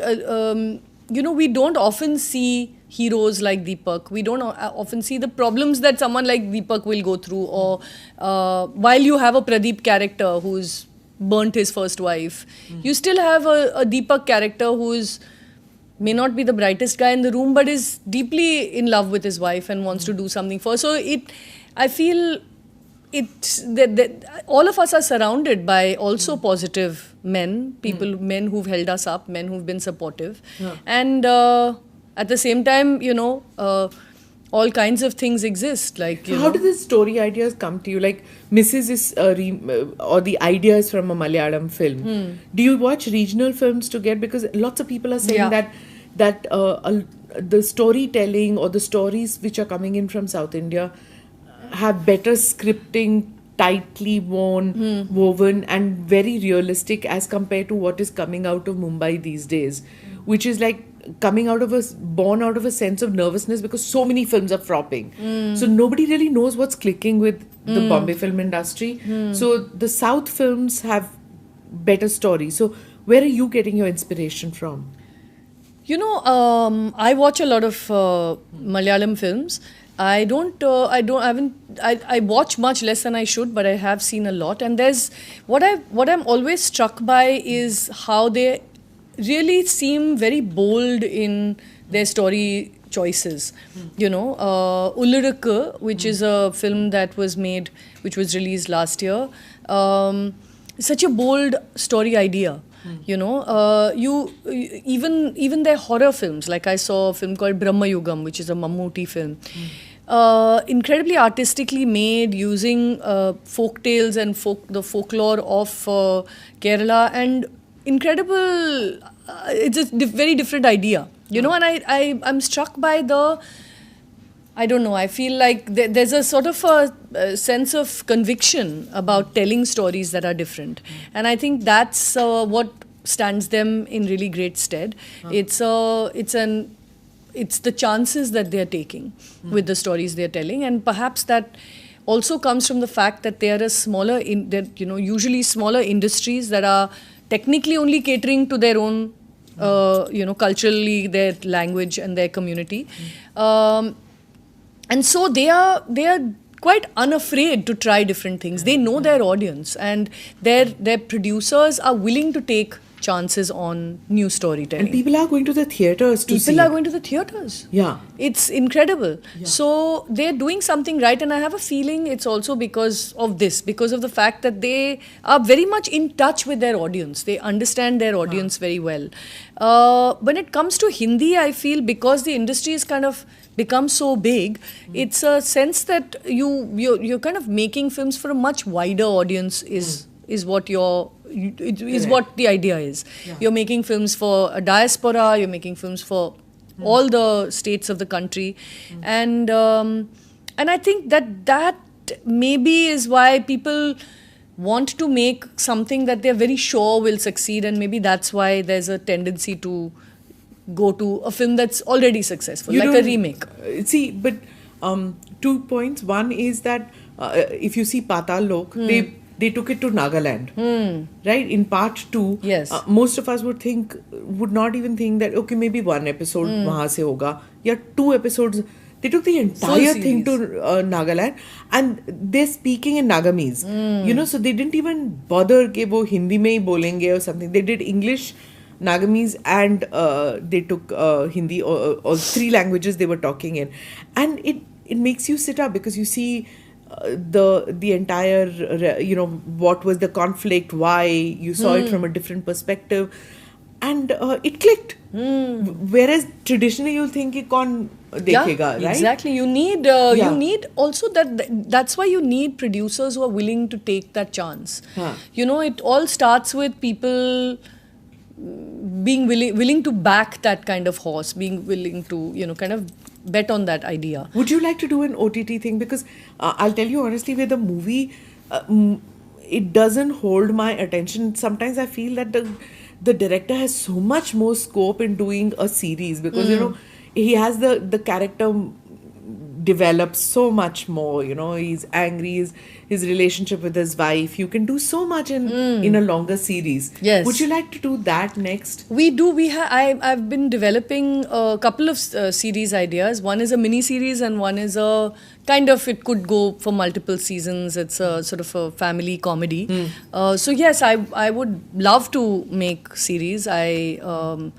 we don't often see heroes like Deepak. We don't often see the problems that someone like Deepak will go through, or while you have a Pradeep character who's burnt his first wife, you still have a Deepak character who's may not be the brightest guy in the room, but is deeply in love with his wife and wants to do something for her. So I feel that all of us are surrounded by also positive men, men who've held us up, men who've been supportive. And at the same time, all kinds of things exist. Like, how do the story ideas come to you? Like, Mrs. is or the ideas from a Malayalam film. Do you watch regional films to get? Because lots of people are saying that the storytelling or the stories which are coming in from South India have better scripting, tightly woven and very realistic as compared to what is coming out of Mumbai these days, which is like born out of a sense of nervousness because so many films are flopping. So nobody really knows what's clicking with the Bombay film industry. So the South films have better stories. So where are you getting your inspiration from? I watch a lot of Malayalam films. I watch much less than I should, but I have seen a lot. And there's what I'm always struck by is how they really seem very bold in their story choices. Ullurukku, which is a film that was made, which was released last year, such a bold story idea. Even their horror films, like I saw a film called Brahma Yugam, which is a Mammootty film, incredibly artistically made, using folk tales and the folklore of Kerala, and incredible. It's a very different idea, and I'm struck by I don't know, I feel like there's a sort of a sense of conviction about telling stories that are different. And I think that's what stands them in really great stead. It's the chances that they're taking with the stories they're telling. And perhaps that also comes from the fact that they are usually smaller industries that are technically only catering to their own, culturally, their language and their community. And so they are quite unafraid to try different things. They know their audience, and their producers are willing to take chances on new storytelling. And people are going to the theatres to see. People are going to the theatres. Yeah. It's incredible. Yeah. So they're doing something right, and I have a feeling it's also because of the fact that they are very much in touch with their audience. They understand their audience very well. When it comes to Hindi, I feel because the industry is kind of become so big, it's a sense that you're kind of making films for a much wider audience is what what the idea is. Yeah. You're making films for a diaspora, you're making films for all the states of the country. And I think that maybe is why people want to make something that they're very sure will succeed, and maybe that's why there's a tendency to go to a film that's already successful, like a remake. See, but 2 points. One is that if you see Patal Lok, they took it to Nagaland, right? In part 2, yes. Most of us would not even think that, okay, maybe one episode wahan se hoga, yeah, 2 episodes. They took the entire thing to Nagaland, and they're speaking in Nagamese. So they didn't even bother ke wo Hindi mein hi bolenge or something. They did English, Nagamese, and they took Hindi, or 3 languages they were talking in. And it makes you sit up because you see the entire, what was the conflict, why, you saw it from a different perspective, and it clicked. Whereas traditionally you'll think ki kaun dekhega, right? Exactly. You need also that's why you need producers who are willing to take that chance. It all starts with people being willing to back that kind of horse, being willing to, you know, kind of bet on that idea. Would you like to do an OTT thing? Because I'll tell you honestly, with a movie, it doesn't hold my attention. Sometimes I feel that the director has so much more scope in doing a series, because you know, he has the character develops so much more. You know, he's angry, his relationship with his wife. You can do so much in a longer series. Yes. Would you like to do that next? We do. I've been developing a couple of series ideas. One is a mini series, and one is a kind of, it could go for multiple seasons. It's a sort of a family comedy. So yes, I would love to make series. I've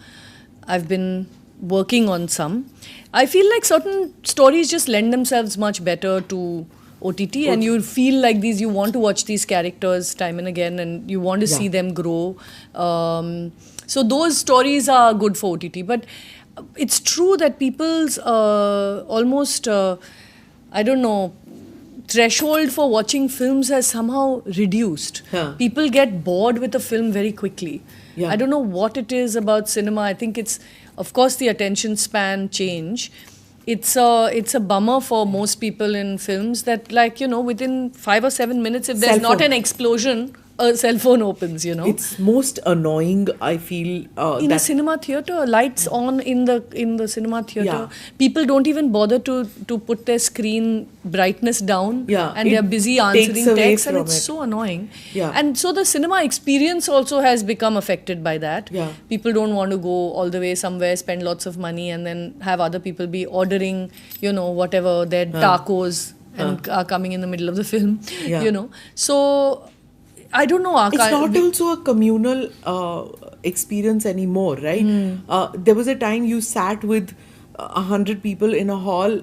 been working on some. I feel like certain stories just lend themselves much better to OTT, and you feel like you want to watch these characters time and again, and you want to see them grow. So those stories are good for OTT. But it's true that people's almost, I don't know, threshold for watching films has somehow reduced. People get bored with a film very quickly. I don't know what it is about cinema. I think it's, of course, the attention span change. It's a bummer for most people in films that, like, you know, within 5 or 7 minutes, if there's not an explosion, a cell phone opens, you know. It's most annoying, I feel. In a cinema theatre, lights on in the cinema theatre. People don't even bother to put their screen brightness down, and they're busy answering texts, and it's so annoying. And so the cinema experience also has become affected by that. People don't want to go all the way somewhere, spend lots of money, and then have other people be ordering, you know, whatever, their tacos and are coming in the middle of the film, you know. So I don't know. It's not also a communal experience anymore, right? There was a time you sat with 100 people in a hall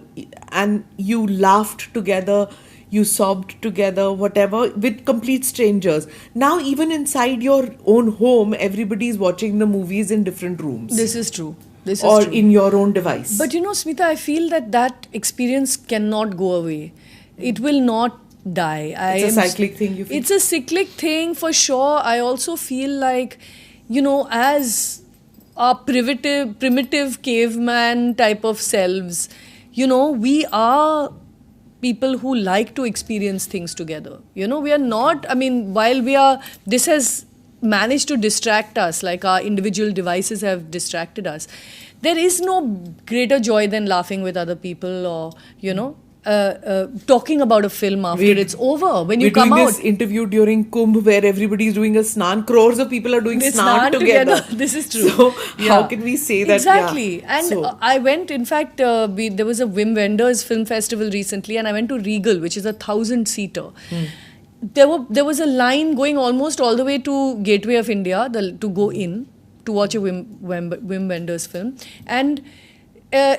and you laughed together, you sobbed together, whatever, with complete strangers. Now, even inside your own home, everybody is watching the movies in different rooms. This is true. Or in your own device. But you know, Smita, I feel that experience cannot go away. It will not die. It's a cyclic thing, you feel? It's a cyclic thing for sure. I also feel like, you know, as our primitive caveman type of selves, you know, we are people who like to experience things together. You know, we are not, I mean, this has managed to distract us, like our individual devices have distracted us. There is no greater joy than laughing with other people, or, you know, talking about a film after it's over. When you come out. We're doing this interview during Kumbh where everybody is doing a snan. Crores of people are doing snan together. This is true. So how can we say that? Exactly. And I went, in fact, there was a Wim Wenders film festival recently, and I went to Regal, which is a 1,000-seater. There was a line going almost all the way to Gateway of India to go in to watch a Wim Wenders film. And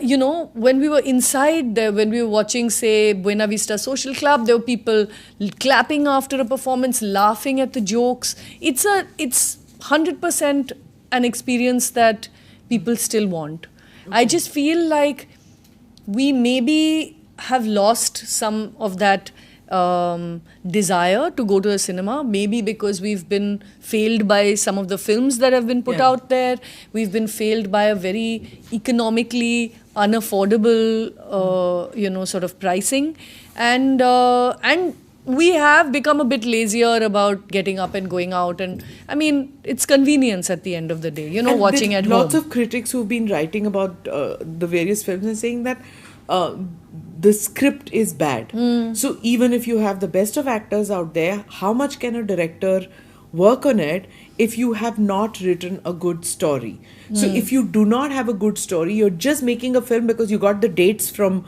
you know, when we were inside there, when we were watching, say, Buena Vista Social Club, there were people clapping after a performance, laughing at the jokes. It's 100% an experience that people still want. I just feel like we maybe have lost some of that desire to go to the cinema, maybe because we've been failed by some of the films that have been put out there. We've been failed by a very economically unaffordable, you know, sort of pricing, and we have become a bit lazier about getting up and going out. And I mean, it's convenience at the end of the day, you know, and watching at home. Lots of critics who've been writing about the various films and saying that the script is bad. So even if you have the best of actors out there, how much can a director work on it if you have not written a good story? So if you do not have a good story, you're just making a film because you got the dates from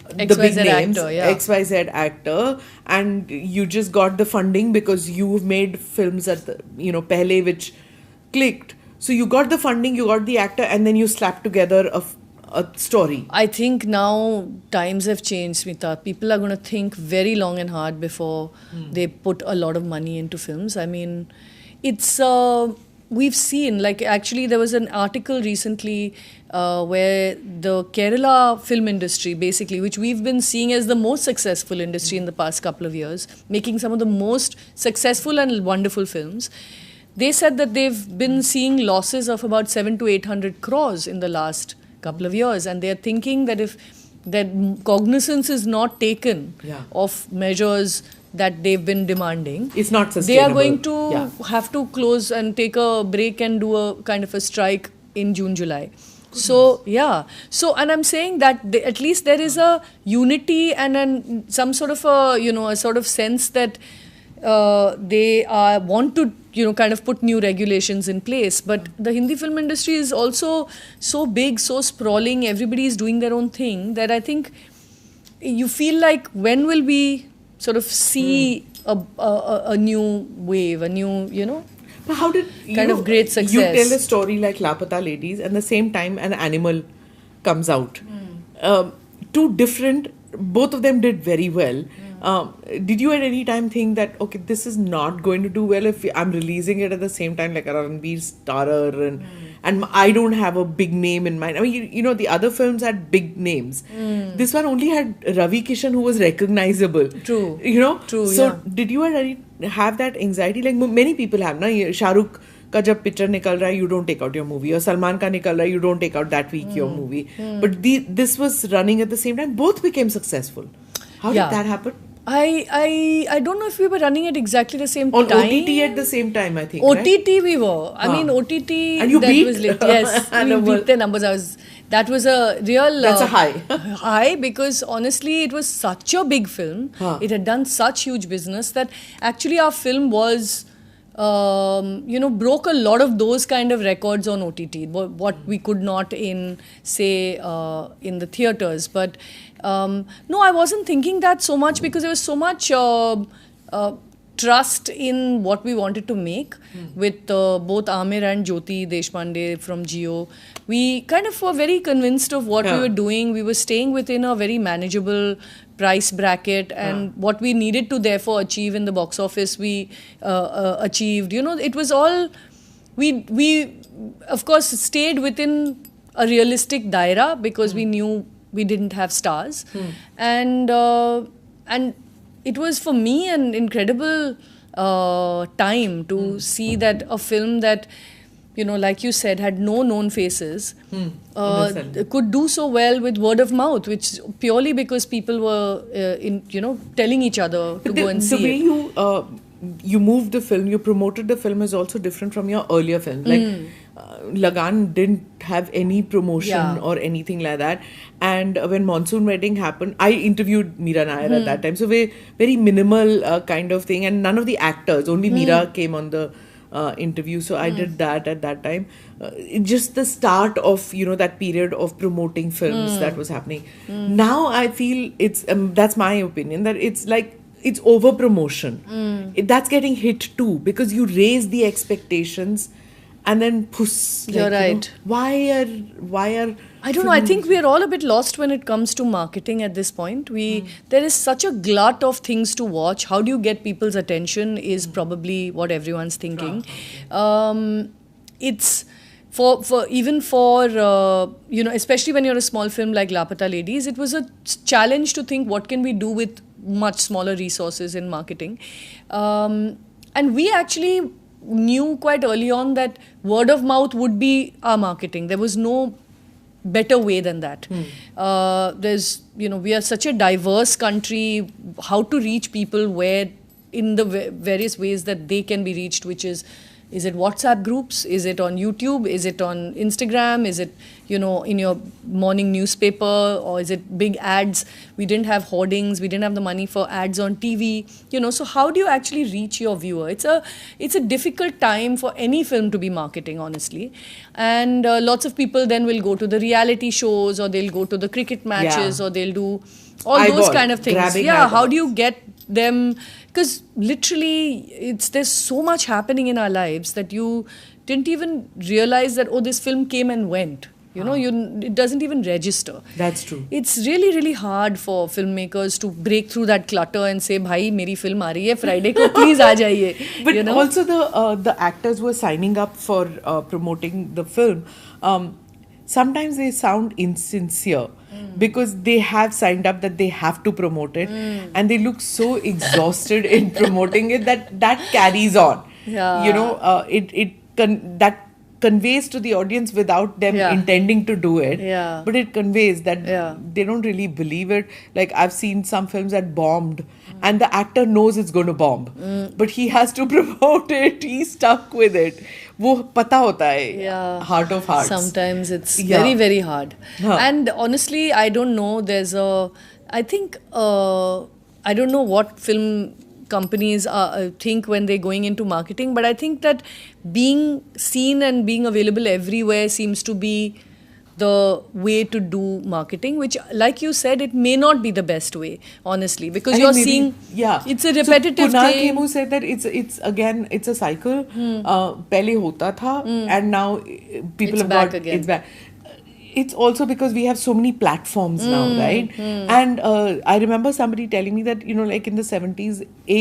the big names, XYZ actor, and you just got the funding because you've made films at the, you know, Pehle, which clicked. So you got the funding, you got the actor, and then you slapped together a story. I think now times have changed, Smita. People are going to think very long and hard before they put a lot of money into films. I mean, it's we've seen, like, actually there was an article recently where the Kerala film industry, basically, which we've been seeing as the most successful industry in the past couple of years, making some of the most successful and wonderful films. they said that they've been seeing losses of about 700 to 800 crores in the last couple of years, and they're thinking that if that cognizance is not taken of measures that they've been demanding, it's not sustainable. They are going to have to close and take a break and do a kind of a strike in June, July. So, So, and I'm saying that at least there is a unity and some sort of a sort of sense that they want to, kind of put new regulations in place. But the Hindi film industry is also so big, so sprawling, everybody is doing their own thing, that I think you feel like when will we sort of see a new wave, a new, But how did kind of great success? You tell a story like Lapata Ladies, and the same time an Animal comes out. Two different, both of them did very well. Did you at any time think that, okay, this is not going to do well if I'm releasing it at the same time like a Ranveer Starer and I don't have a big name in mind? I mean, the other films had big names. This one only had Ravi Kishan, who was recognizable. True. True. So did you at any have that anxiety? Like many people have, na? Shahrukh का जब picture निकल रहा है, you don't take out your movie, और सलमान का निकल रहा है, you don't take out that week your movie. But this was running at the same time. Both became successful. How did that happen? I don't know if we were running at exactly the same on time. On OTT at the same time, I think. OTT we were. I mean, OTT. And you beat? Was lit. Yes, we beat the numbers. That was a real. That's a high. High, because honestly, it was such a big film. It had done such huge business that actually our film was. Broke a lot of those kind of records on OTT, what we could not in, say, in the theatres. But no, I wasn't thinking that so much, because there was so much trust in what we wanted to make with both Amir and Jyoti Deshpande from Jio. We kind of were very convinced of what we were doing. We were staying within a very manageable price bracket, and what we needed to therefore achieve in the box office, we achieved. It was all, we of course stayed within a realistic daira, because we knew we didn't have stars. And it was for me an incredible time to see that a film that, like you said, had no known faces, could do so well with word of mouth, which purely because people were, telling each other to go and see it. The way you moved the film, you promoted the film is also different from your earlier film. Like Lagan didn't have any promotion or anything like that. And when Monsoon Wedding happened, I interviewed Meera Nair at that time. So very minimal kind of thing. And none of the actors, only Meera came on the interview. So I did that at that time. Just the start of, that period of promoting films that was happening. Now I feel it's, that's my opinion, that it's like, it's over promotion. That's getting hit too, because you raise the expectations and then you're right. Why are I don't know. I think we are all a bit lost when it comes to marketing at this point. There is such a glut of things to watch. How do you get people's attention is probably what everyone's thinking. It's for especially when you're a small film like Lapata Ladies, it was a challenge to think what can we do with much smaller resources in marketing. And we actually knew quite early on that word of mouth would be our marketing. There was no better way than that. We are such a diverse country. How to reach people where in the various ways that they can be reached, which is it WhatsApp groups? Is it on YouTube? Is it on Instagram? Is it, in your morning newspaper? Or is it big ads? We didn't have hoardings. We didn't have the money for ads on TV. So how do you actually reach your viewer? It's a difficult time for any film to be marketing, honestly. And lots of people then will go to the reality shows, or they'll go to the cricket matches, or they'll do all those kind of things. How do you get them? Because literally, there's so much happening in our lives that you didn't even realize that, this film came and went. It doesn't even register. That's true. It's really, really hard for filmmakers to break through that clutter and say, "Bhai, meri film aa rahi hai Friday ko, please aa jaiye." But also the actors who are signing up for promoting the film, sometimes they sound insincere. Because they have signed up that they have to promote it, and they look so exhausted in promoting it that carries on. Yeah. you know, that conveys to the audience without them Yeah. intending to do it. Yeah. But it conveys that Yeah. they don't really believe it. Like I've seen some films that bombed, and the actor knows it's going to bomb, but he has to promote it. He's stuck with it. वो पता होता है. Yeah. Heart of hearts. Sometimes it's Yeah. very, very hard. Huh. And honestly, I don't know. I think, I don't know what film companies think when they're going into marketing, but I think that being seen and being available everywhere seems to be the way to do marketing, which, like you said, it may not be the best way, honestly, because I you're think maybe- seeing, yeah, it's a repetitive so Kunal thing. Khemu said that it's again it's a cycle. पहले होता था, and now people It's have back got again. it's back. It's also because we have so many platforms now, right? And I remember somebody telling me that, you know, like in the 70s, a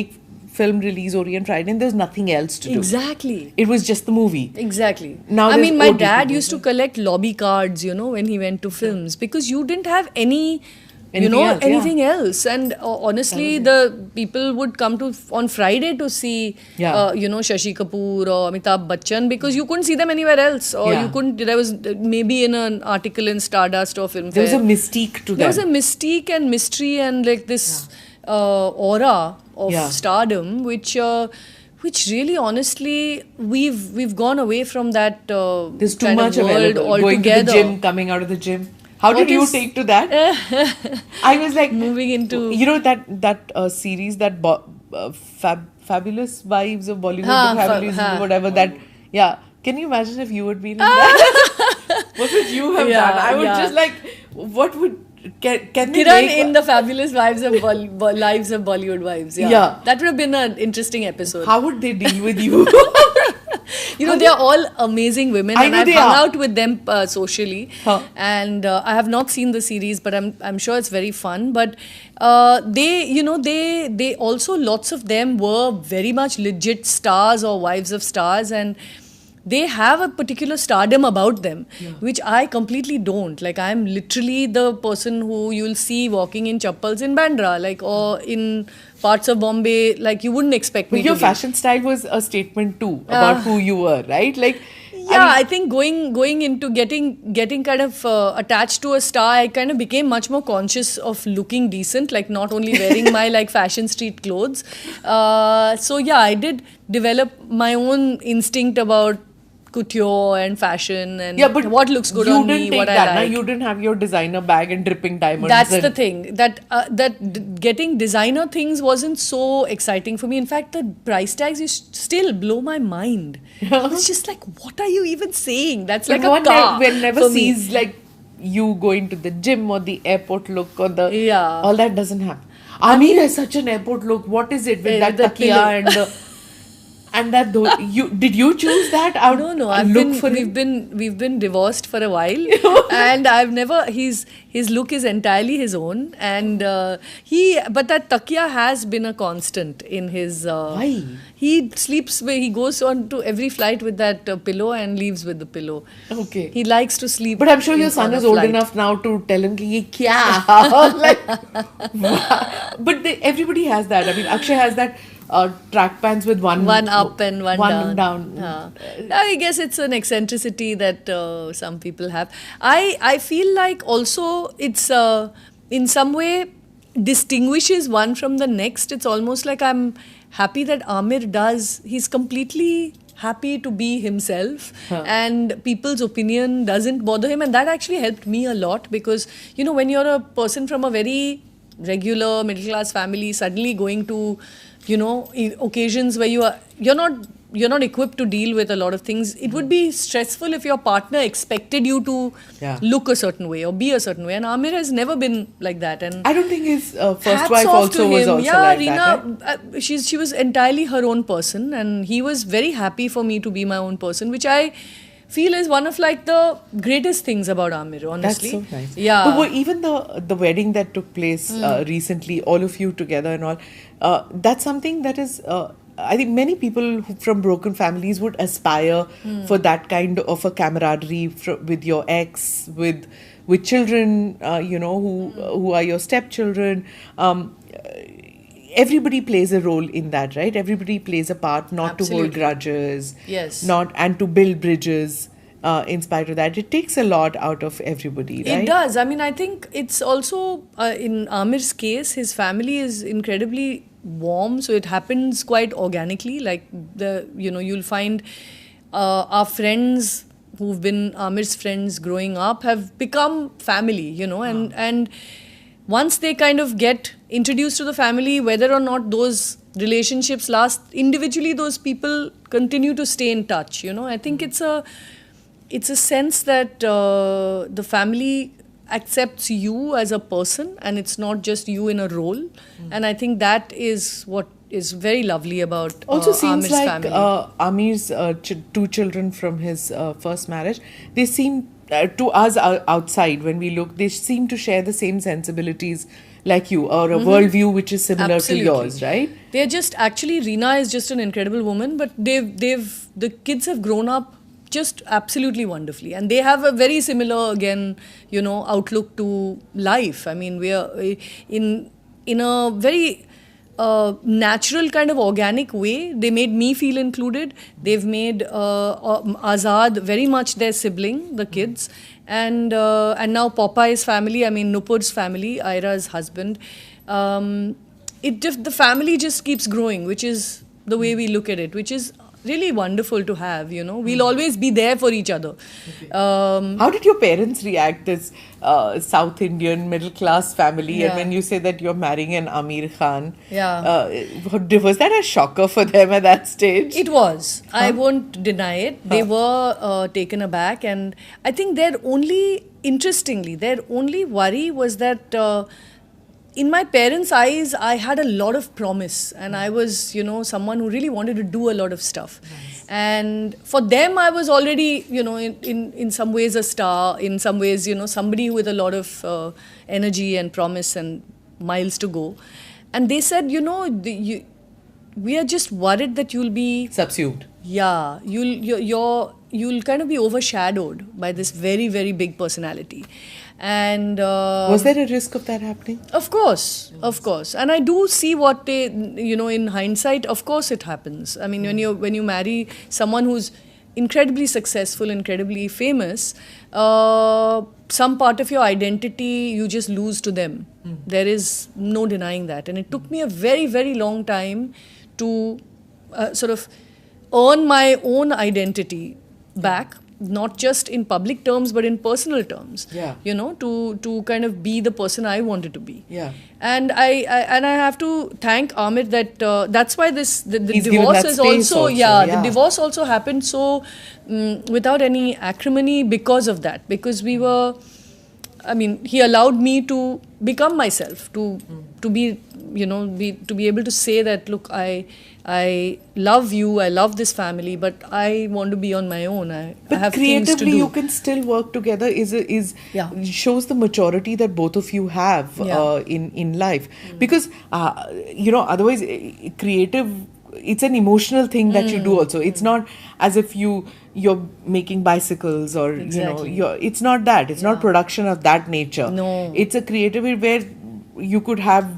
film release Orient Friday, and there's nothing else to do. Exactly. It was just the movie. Exactly. Now I there's mean, my OTT. dad used to collect lobby cards, you know, when he went to films, because you didn't have anything else. And honestly, the people would come to on Friday to see, Yeah. Shashi Kapoor or Amitabh Bachchan, because you couldn't see them anywhere else, or Yeah. you couldn't. There was maybe in an article in Stardust or Filmfare. There was a mystique to There them. was a mystique and mystery and like this aura of Yeah. stardom, which really, honestly, we've gone away from that There's too kind much of world available. altogether. Going to the gym, coming out of the gym. How What did you is- take to that? I was like Moving into- you know that series that Fabulous Wives of Bollywood, Ha, the Fabulous ha. whatever that. Yeah, can you imagine if you would be in that? What would you have Yeah, done? I would yeah. just like, what would can they Kiran make in the Fabulous Lives of Lives of Bollywood Wives. Yeah. Yeah. That would have been an interesting episode. How would they deal with you? You know, they are all amazing women, I and know I've they hung are. out with them socially. Huh. And I have not seen the series, but I'm sure it's very fun. But they also, lots of them were very much legit stars or wives of stars, and they have a particular stardom about them, which I completely don't. Like, I'm literally the person who you'll see walking in chappals in Bandra, like, or in parts of Bombay, like, you wouldn't expect me But to your be. fashion style was a statement too about who you were, right? Like, Yeah, I think going into getting kind of attached to a star, I kind of became much more conscious of looking decent, like not only wearing my like fashion street clothes. So yeah, I did develop my own instinct about couture and fashion and yeah, but what looks good you on didn't me, take what that, I na? like. You didn't have your designer bag and dripping diamonds. That's and the thing. Getting designer things wasn't so exciting for me. In fact, the price tags used to still blow my mind. It's just like, what are you even saying? That's like But a car. one never for me. sees like you going to the gym or the airport look or the Yeah. all that doesn't happen. Amir has such an airport look. What is it with that the takia pillow. and the and that did you choose that out? No. We've been divorced for a while, and I've never. His look is entirely his own, and but that takia has been a constant in his. Why? He sleeps where he goes on to every flight with that pillow and leaves with the pillow. Okay. He likes to sleep. But I'm sure your on son a is old flight. enough now to tell him ki ye kya? Like, but everybody has that. I mean, Akshay has that track pants with one up and one down. I guess it's an eccentricity that some people have. I feel like also it's in some way distinguishes one from the next. It's almost like I'm happy that Amir he's completely happy to be himself, and people's opinion doesn't bother him, and that actually helped me a lot, because when you're a person from a very regular middle class family, suddenly going to occasions where you're not equipped to deal with a lot of things, it would be stressful if your partner expected you to look a certain way or be a certain way, and Amir has never been like that. And I don't think his first hats wife off also to was him. also Yeah, like Reena, that. Right? she was entirely her own person, and he was very happy for me to be my own person, which I feel is one of like the greatest things about Amir, honestly. That's so nice. Yeah. But even the wedding that took place recently, all of you together and all, that's something that is. I think many people from broken families would aspire for that kind of a camaraderie with your ex, with children, who are your stepchildren. everybody plays a role in that, right? Everybody plays a part, not to hold Absolutely. grudges, Yes. not and to build bridges. In spite of that, it takes a lot out of everybody, right? It does. I mean, I think it's also in Amir's case, his family is incredibly warm, so it happens quite organically. Like you'll find our friends who've been Amir's friends growing up have become family, and once they kind of get introduced to the family, whether or not those relationships last individually, those people continue to stay in touch. I think it's a sense that the family accepts you as a person, and it's not just you in a role. And I think that is what is very lovely about also seems Amir's like family. Amir's two children from his first marriage, they seem to us outside when we look, they seem to share the same sensibilities like you, or a worldview which is similar Absolutely. to yours, right? They're just actually, Reena is just an incredible woman, but the kids have grown up just absolutely wonderfully, and they have a very similar, again, outlook to life. I mean, we are in a very natural kind of organic way. They made me feel included. They've made Azad very much their sibling, the kids, and now Popeye's family. I mean, Nupur's family, Ira's husband. The family just keeps growing, which is the way we look at it, which is really wonderful to have. We'll always be there for each other. Okay. How did your parents react, this South Indian middle class family, and when you say that you're marrying an Amir Khan? Was that a shocker for them at that stage? It was. I won't deny it. They were taken aback, and I think their only worry was that in my parents' eyes, I had a lot of promise, and I was, someone who really wanted to do a lot of stuff. Nice. And for them, I was already, in some ways a star, in some ways, somebody with a lot of energy and promise and miles to go. And they said, we are just worried that you'll be subsumed. Yeah, you'll kind of be overshadowed by this very, very big personality. And was there a risk of that happening? Of course. And I do see what they, in hindsight, of course it happens. I mean, when you marry someone who's incredibly successful, incredibly famous, some part of your identity you just lose to them. There is no denying that. And it took me a very, very long time to sort of earn my own identity back. Not just in public terms, but in personal terms. Yeah. To kind of be the person I wanted to be. Yeah. And I have to thank Amir that that's why the divorce is also. The divorce also happened so without any acrimony because of that. Because we were, he allowed me to become myself, to be able to say that, look, I love you, I love this family, but I want to be on my own. I have things to do. Creatively, you can still work together. Shows the maturity that both of you have in life. Because otherwise, creative, it's an emotional thing that you do also. It's not as if you're making bicycles or it's not that. It's not production of that nature. No, it's a creative where you could have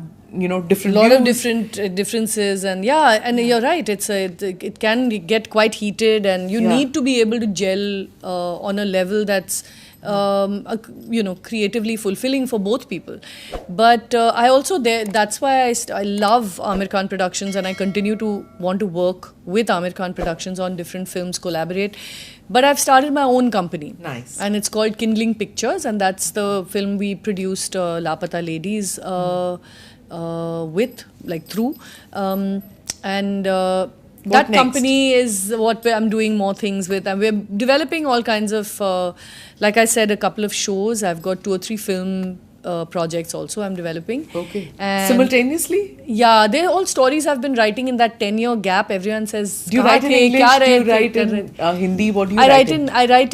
different lot views. of different differences, and you're right, it can get quite heated, and you need to be able to gel on a level that's creatively fulfilling for both people. But I also that's why I love Amir Khan Productions, and I continue to want to work with Amir Khan Productions on different films, collaborate. But I've started my own company. Nice. And it's called Kindling Pictures, and that's the film we produced, Lapata Ladies, through. That company is what I'm doing more things with. And we're developing all kinds of, like I said, a couple of shows. I've got 2 or 3 film projects also I'm developing. Okay. And simultaneously? Yeah, they're all stories I've been writing in that 10-year gap. Everyone says, do you write in English? Do you write in Hindi? What do you write in? I write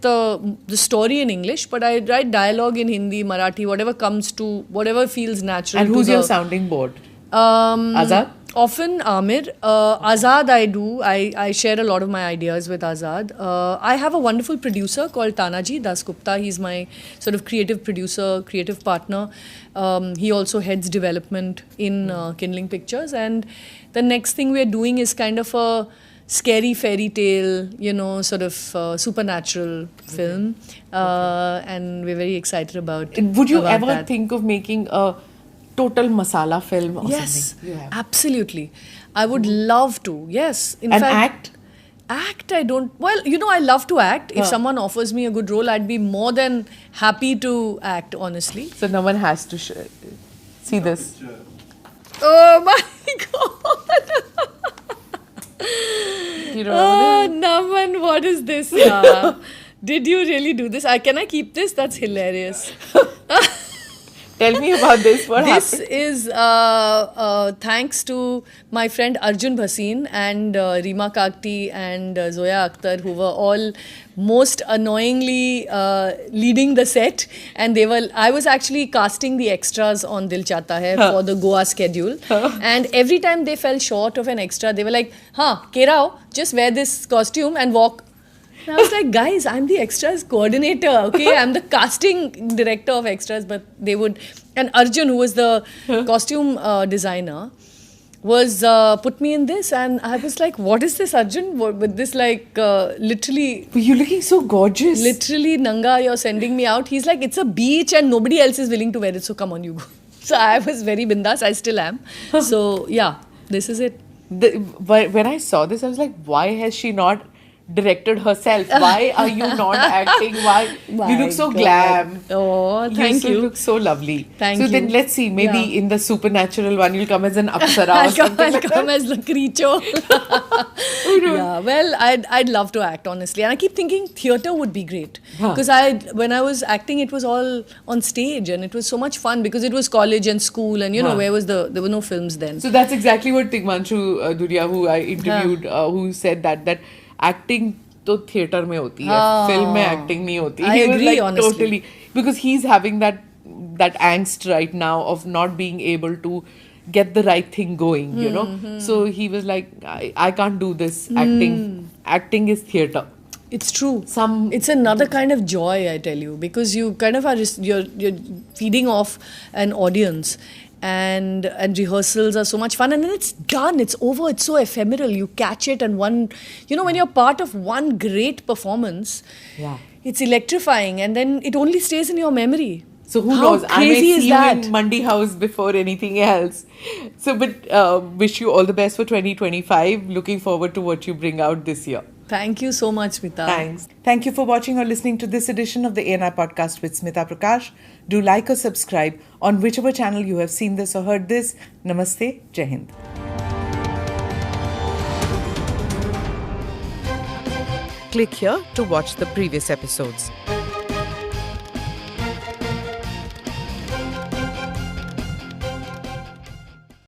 the story in English, but I write dialogue in Hindi, Marathi, whatever feels natural. And who's your sounding board? Azad? Often Amir. Azad I do. I share a lot of my ideas with Azad. I have a wonderful producer called Tanaji Dasgupta. He's my sort of creative producer, creative partner. He also heads development in Kindling Pictures. And the next thing we're doing is kind of a scary fairy tale, you know, sort of supernatural film. And we're very excited about Would you about ever that. think of making a total masala film or Yes, something? You have. absolutely. I would love to. Yes, in And fact, act? I don't. Well, you know, I love to act. If someone offers me a good role, I'd be more than happy to act. Honestly. So no one has to see this. Oh my god. You know, Naman, what is this? Yeah. Did you really do this? Can I keep this? That's hilarious. tell me about this. What This happened? is thanks to my friend Arjun Bhasin and Reema Kakti and Zoya Akhtar, who were all most annoyingly leading the set. And I was actually casting the extras on Dil Chahta Hai for the Goa schedule. And every time they fell short of an extra, they were like, Kerao, just wear this costume and walk. And I was like, guys, I'm the extras coordinator, okay? I'm the casting director of extras, but they would... And Arjun, who was the costume designer, was put me in this, and I was like, what is this, Arjun? With this, like, literally... But you're looking so gorgeous. Literally, Nanga, you're sending me out. He's like, it's a beach and nobody else is willing to wear it, so come on, you go. So I was very bindas. I still am. So, yeah, this is it. When I saw this, I was like, why has she not directed herself? Why are you not acting? Why? You look so God. glam. Oh, thank You you. look so lovely. Thank so you. then let's see, maybe Yeah. in the supernatural one, you'll come as an Apsara or I'll something. come as the creature. Yeah, well, I'd love to act, honestly. And I keep thinking theatre would be great. Because when I was acting, it was all on stage and it was so much fun because it was college and school and, you know, there were no films then. So that's exactly what Tigmanshu Duria, who I interviewed, who said that acting to theatre mein hoti hai, film mein acting nahi hoti. I He was agree, like, honestly. totally, because he's having that angst right now of not being able to get the right thing going, you know. So he was like, I can't do this acting. Acting is theatre. It's true. Some- It's another kind of joy, I tell you, because you kind of are you're feeding off an audience, and rehearsals are so much fun, and then it's done. It's over. It's so ephemeral. You catch it, and when you're part of one great performance, Yeah. it's electrifying, and then it only stays in your memory. So who How knows? I may crazy is see you that? in Mandi House before anything else. So, but wish you all the best for 2025. Looking forward to what you bring out this year. Thank you so much, Smita. Thanks. Thank you for watching or listening to this edition of the ANI podcast with Smita Prakash. Do like or subscribe on whichever channel you have seen this or heard this. Namaste. Jai Hind. Click here to watch the previous episodes.